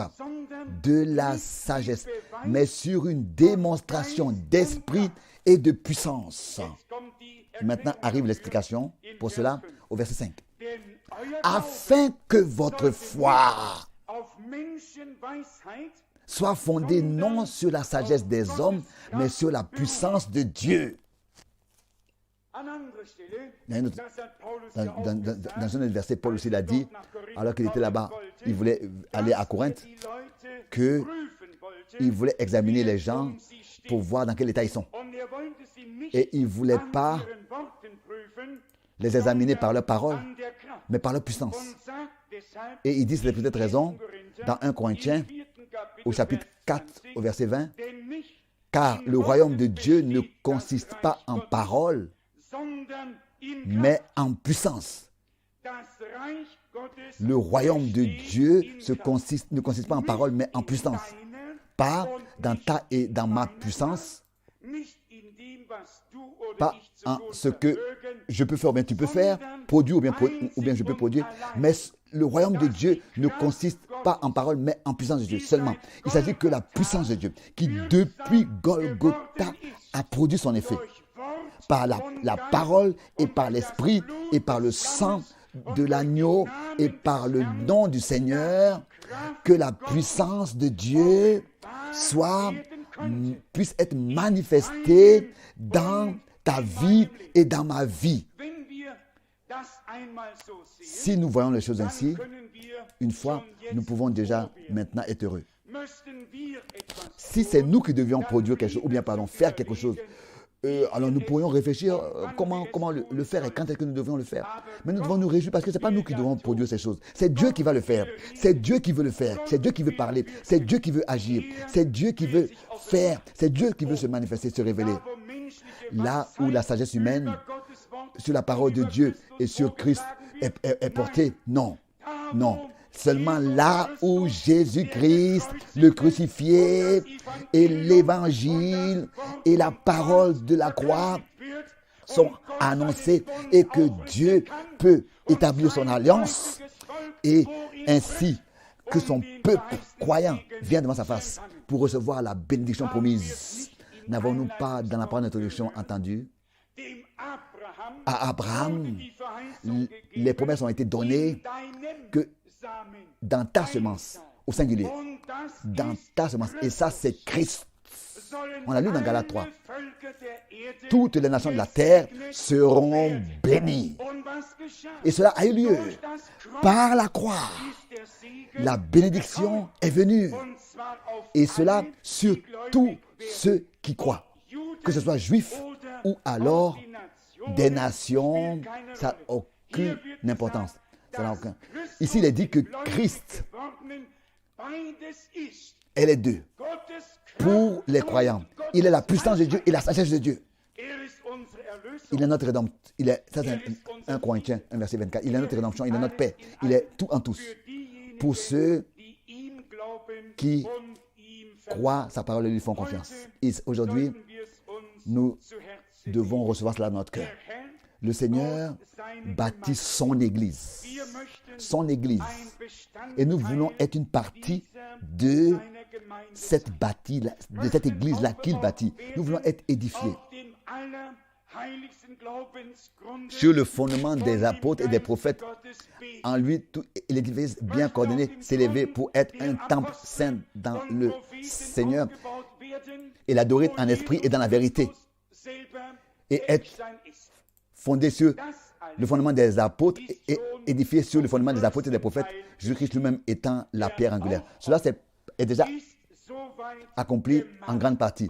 Speaker 1: de la sagesse, mais sur une démonstration d'esprit et de puissance. Maintenant arrive l'explication pour cela au verset 5. Afin que votre foi soit fondée non sur la sagesse des hommes, mais sur la puissance de Dieu. Dans un autre verset, Paul aussi l'a dit, alors qu'il était là-bas, il voulait aller à Corinthe, qu'il voulait examiner les gens pour voir dans quel état ils sont. Et il ne voulait pas les examiner par leur parole, mais par leur puissance. Et il dit, c'est peut-être raison, dans 1 Corinthiens, au chapitre 4, au verset 20, car le royaume de Dieu ne consiste pas en parole, mais en puissance. Le royaume de Dieu ne consiste pas en parole, mais en puissance. Pas dans ta et dans ma puissance, pas en ce que je peux faire ou bien tu peux faire, produire ou bien je peux produire, mais le royaume de Dieu ne consiste pas en parole, mais en puissance de Dieu seulement. Il s'agit que la puissance de Dieu, qui depuis Golgotha a produit son effet, par la parole et par l'esprit et par le sang de l'agneau et par le nom du Seigneur, que la puissance de Dieu puisse être manifestée dans ta vie et dans ma vie. Si nous voyons les choses ainsi, une fois, nous pouvons déjà maintenant être heureux. Si c'est nous qui devions produire quelque chose, ou bien faire quelque chose, alors nous pourrions réfléchir comment le faire et quand est-ce que nous devons le faire. Mais nous devons nous réjouir parce que ce n'est pas nous qui devons produire ces choses. C'est Dieu qui va le faire. C'est Dieu qui veut le faire. C'est Dieu qui veut parler. C'est Dieu qui veut agir. C'est Dieu qui veut faire. C'est Dieu qui veut se manifester, se révéler. Là où la sagesse humaine, sur la parole de Dieu et sur Christ est portée, non. Seulement là où Jésus-Christ, le crucifié, et l'évangile et la parole de la croix sont annoncés et que Dieu peut établir son alliance et ainsi que son peuple croyant vient devant sa face pour recevoir la bénédiction promise. N'avons-nous pas dans la parole d'introduction entendu à Abraham, les promesses ont été données que dans ta semence, au singulier, dans ta semence, et ça c'est Christ. On a lu dans Galates 3. Toutes les nations de la terre seront bénies. Et cela a eu lieu. Par la croix, la bénédiction est venue. Et cela sur tous ceux qui croient. Que ce soit juifs ou alors des nations, ça n'a aucune importance. Ça n'a aucun. Ici, il est dit que Christ est les deux. Pour les croyants, il est la puissance de Dieu et la sagesse de Dieu. Il est notre rédemption. Ça c'est 1 Corinthiens, 1 verset 24. Il est notre rédemption, il est notre paix. Il est tout en tous. Pour ceux qui croient sa parole et lui font confiance. Et aujourd'hui, nous devons recevoir cela dans notre cœur. Le Seigneur bâtit son Église. Son Église. Et nous voulons être une partie de cette Église-là qu'il bâtit. Nous voulons être édifiés sur le fondement des apôtres et des prophètes. En lui, tout l'édifice bien coordonné s'élever pour être un temple saint dans le Seigneur et l'adorer en esprit et dans la vérité. Et être fondé sur le fondement des apôtres et édifié sur le fondement des apôtres et des prophètes, Jésus-Christ lui-même étant la pierre angulaire. Cela est déjà accompli en grande partie.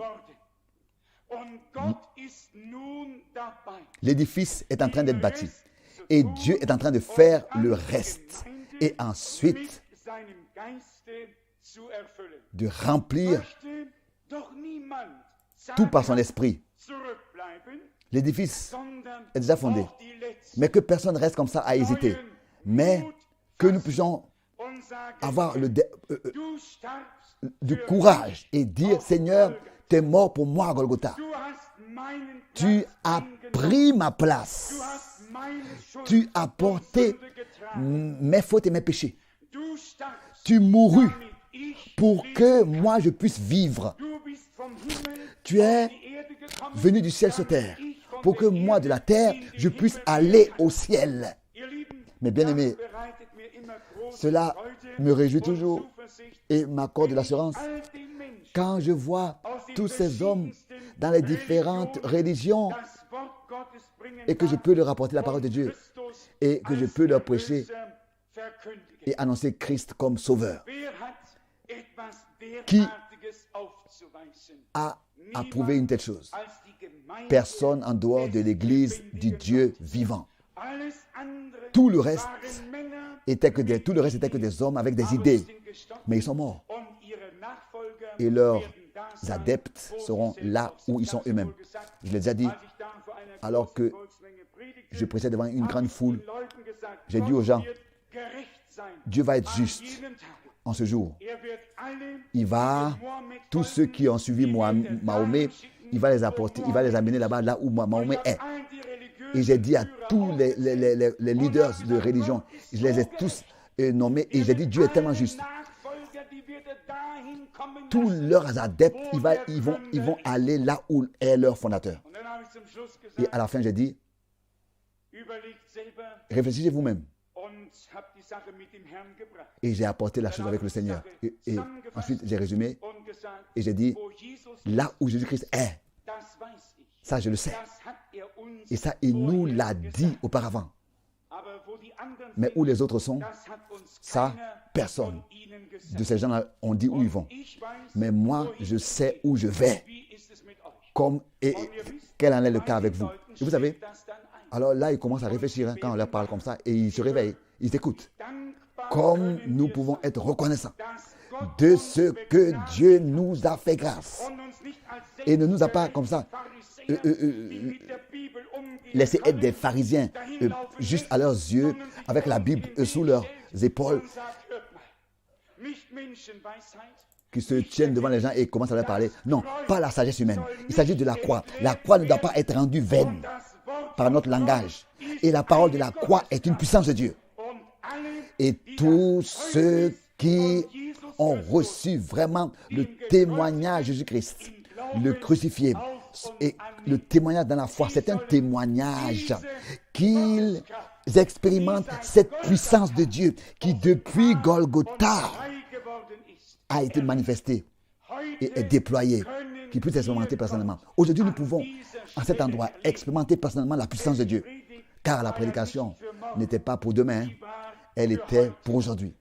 Speaker 1: L'édifice est en train d'être bâti et Dieu est en train de faire le reste et ensuite de remplir tout par son esprit. L'édifice est déjà fondé, mais que personne reste comme ça à hésiter, mais que nous puissions avoir du courage et dire, Seigneur, tu es mort pour moi à Golgotha. Tu as pris ma place. Tu as porté mes fautes et mes péchés. Tu mourus pour que moi je puisse vivre. Tu es venu du ciel sur terre pour que moi de la terre je puisse aller au ciel. Mes bien-aimés, cela me réjouit toujours et m'accorde de l'assurance quand je vois tous ces hommes dans les différentes religions et que je peux leur apporter la parole de Dieu et que je peux leur prêcher et annoncer Christ comme sauveur. Qui a approuvé une telle chose? Personne en dehors de l'Église du Dieu vivant. Tout le reste était que des hommes avec des idées, mais ils sont morts. Et leurs adeptes seront là où ils sont eux-mêmes. Je l'ai déjà dit, alors que je prêchais devant une grande foule, j'ai dit aux gens, Dieu va être juste en ce jour. Il va, tous ceux qui ont suivi Mahomet, il va les apporter, il va les amener là-bas, là où Mahomet est. Et j'ai dit à tous les leaders de religion, je les ai tous nommés et j'ai dit, Dieu est tellement juste. Tous leurs adeptes, ils vont aller là où est leur fondateur. Et à la fin, j'ai dit, réfléchissez vous-même. Et j'ai apporté la chose avec le Seigneur. Et ensuite, j'ai résumé et j'ai dit, là où Jésus-Christ est, ça je le sais. Et ça, il nous l'a dit auparavant. Mais où les autres sont, ça, personne de ces gens-là ont dit où ils vont. Mais moi, je sais où je vais. Quel en est le cas avec vous? Et vous savez, alors là, ils commencent à réfléchir quand on leur parle comme ça et ils se réveillent, ils écoutent. Comme nous pouvons être reconnaissants de ce que Dieu nous a fait grâce. Et ne nous a pas comme ça laissé être des pharisiens juste à leurs yeux, avec la Bible sous leurs épaules, qui se tiennent devant les gens et commencent à leur parler. Non, pas la sagesse humaine. Il s'agit de la croix. La croix ne doit pas être rendue vaine par notre langage. Et la parole de la croix est une puissance de Dieu. Et tous ceux qui ont reçu vraiment le témoignage de Jésus-Christ, le crucifié, et le témoignage dans la foi, c'est un témoignage qu'ils expérimentent cette puissance de Dieu qui depuis Golgotha a été manifestée et est déployée, qui peut expérimenter personnellement. Aujourd'hui, nous pouvons, en cet endroit, expérimenter personnellement la puissance de Dieu. Car la prédication n'était pas pour demain, elle était pour aujourd'hui.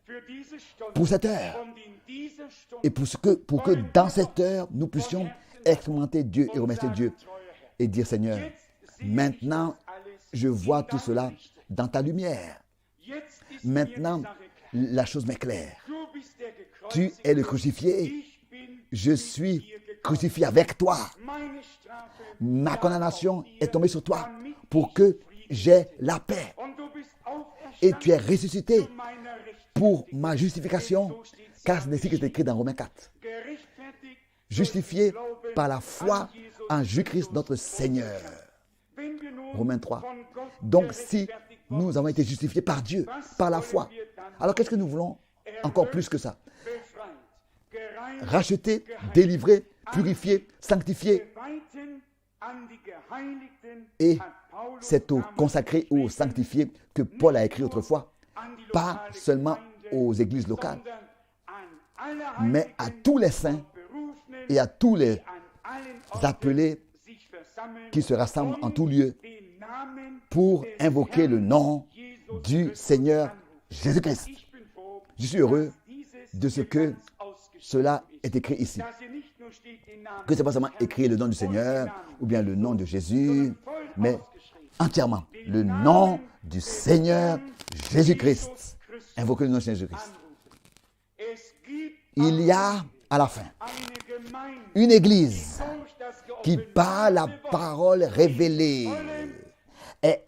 Speaker 1: Pour cette heure. Et pour que dans cette heure, nous puissions expérimenter Dieu et remercier Dieu et dire, Seigneur, maintenant, je vois tout cela dans ta lumière. Maintenant, la chose m'est claire. Tu es le crucifié. Je suis crucifié avec toi. Ma condamnation est tombée sur toi pour que j'aie la paix. Et tu es ressuscité pour ma justification, car c'est ainsi que c'est écrit dans Romains 4. Justifié par la foi en Jésus-Christ notre Seigneur. Romains 3. Donc si nous avons été justifiés par Dieu, par la foi, alors qu'est-ce que nous voulons encore plus que ça? Racheter, délivrer, purifier, sanctifier. Et c'est aux consacrés ou aux sanctifiés que Paul a écrit autrefois, pas seulement aux églises locales, mais à tous les saints et à tous les appelés qui se rassemblent en tout lieu pour invoquer le nom du Seigneur Jésus-Christ. Je suis heureux de ce que cela est écrit ici. Que ce n'est pas seulement écrit le nom du Seigneur ou bien le nom de Jésus, mais entièrement le nom du Seigneur Jésus-Christ. Invoquer le nom de Jésus-Christ. Il y a à la fin une église qui, par la parole révélée, est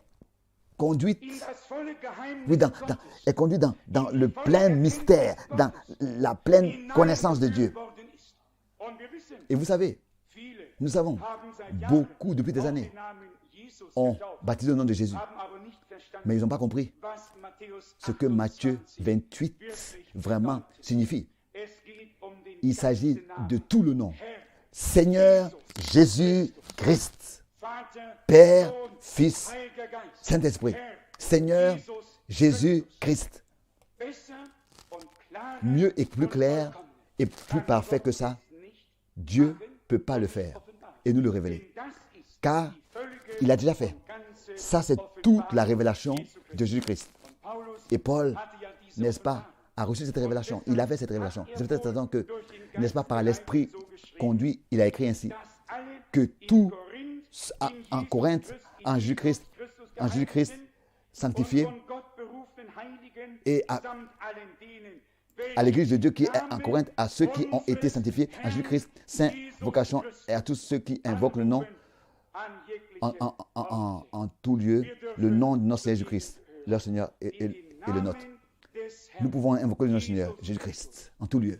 Speaker 1: conduite, dans le plein mystère, dans la pleine connaissance de Dieu. Et vous savez, nous savons, beaucoup depuis des années ont baptisé au nom de Jésus. Mais ils n'ont pas compris ce que Matthieu 28 vraiment signifie. Il s'agit de tout le nom. Seigneur Jésus-Christ, Père, Fils, Saint-Esprit. Seigneur Jésus-Christ. Mieux et plus clair et plus parfait que ça, Dieu ne peut pas le faire et nous le révéler. Car il a déjà fait. Ça, c'est toute la révélation de Jésus-Christ. Et Paul, n'est-ce pas, a reçu cette révélation. Il avait cette révélation. C'est peut-être raison que, n'est-ce pas, par l'Esprit conduit, il a écrit ainsi, que tout en Corinthe, en Jésus-Christ, sanctifié, et à l'église de Dieu qui est en Corinthe, à ceux qui ont été sanctifiés, en Jésus-Christ, saint, vocation, et à tous ceux qui invoquent le nom, en tout lieu, le nom de notre Seigneur Jésus-Christ, leur Seigneur et le nôtre. Nous pouvons invoquer le nom du Seigneur Jésus-Christ, en tout lieu,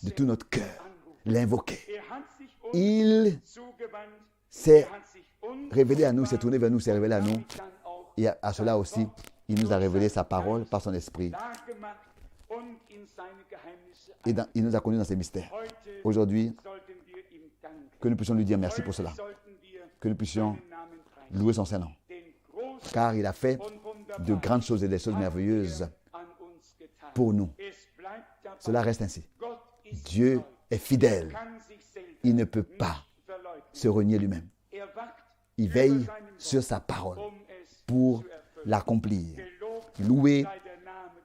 Speaker 1: de tout notre cœur, l'invoquer. Il s'est révélé à nous, s'est tourné vers nous, s'est révélé à nous. Et à cela aussi, il nous a révélé sa parole par son esprit. Et il nous a conduits dans ses mystères. Aujourd'hui, que nous puissions lui dire merci pour cela. Que nous puissions louer son Saint-Nom. Car il a fait de grandes choses et des choses merveilleuses pour nous. Cela reste ainsi. Dieu est fidèle. Il ne peut pas se renier lui-même. Il veille sur sa parole pour l'accomplir. Loué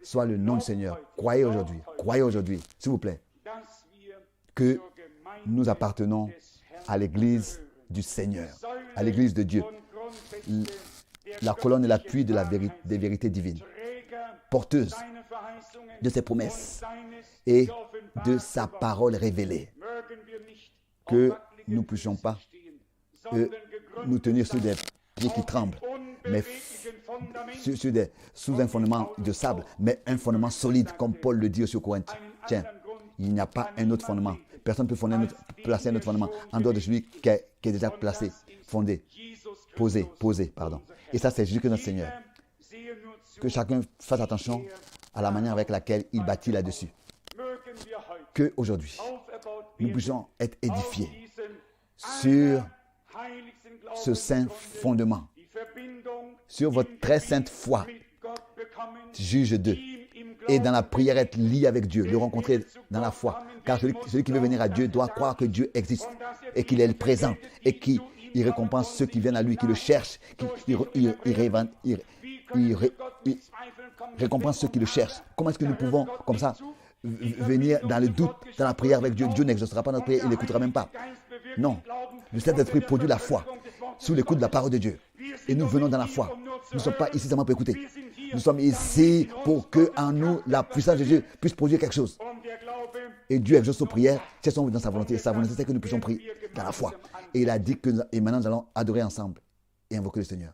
Speaker 1: soit le nom du Seigneur. Croyez aujourd'hui, s'il vous plaît, que nous appartenons à l'église du Seigneur, à l'église de Dieu. La colonne et l'appui de des vérités divines, porteuse de ses promesses et de sa parole révélée. Que nous ne puissions pas nous tenir sur des pieds qui tremblent, mais sous un fondement de sable, mais un fondement solide, comme Paul le dit sur Corinthe. Tiens, il n'y a pas un autre fondement. Personne ne peut placer un autre fondement en dehors de celui qui est déjà placé, fondé, posé. Et ça, c'est Jésus-Christ notre Seigneur. Que chacun fasse attention à la manière avec laquelle il bâtit là-dessus. Que aujourd'hui, nous puissions être édifiés sur ce saint fondement, sur votre très sainte foi, juge d'eux, et dans la prière être lié avec Dieu, le rencontrer dans la foi. Car celui qui veut venir à Dieu doit croire que Dieu existe et qu'il est le présent et qu'il récompense ceux qui viennent à lui, qui le cherchent, il récompense ceux qui le cherchent. Comment est-ce que nous pouvons, comme ça, venir dans le doute, dans la prière avec Dieu? Dieu n'exaucera pas notre prière, il n'écoutera même pas. Non, le Saint-Esprit produit la foi sous l'écoute de la parole de Dieu. Et nous venons dans la foi. Nous ne sommes pas ici seulement pour écouter. Nous sommes ici pour que en nous, la puissance de Dieu puisse produire quelque chose. Et Dieu exauce nos prières, c'est dans sa volonté. Sa volonté, c'est que nous puissions prier dans la foi. Et il a dit que et maintenant nous allons adorer ensemble et invoquer le Seigneur.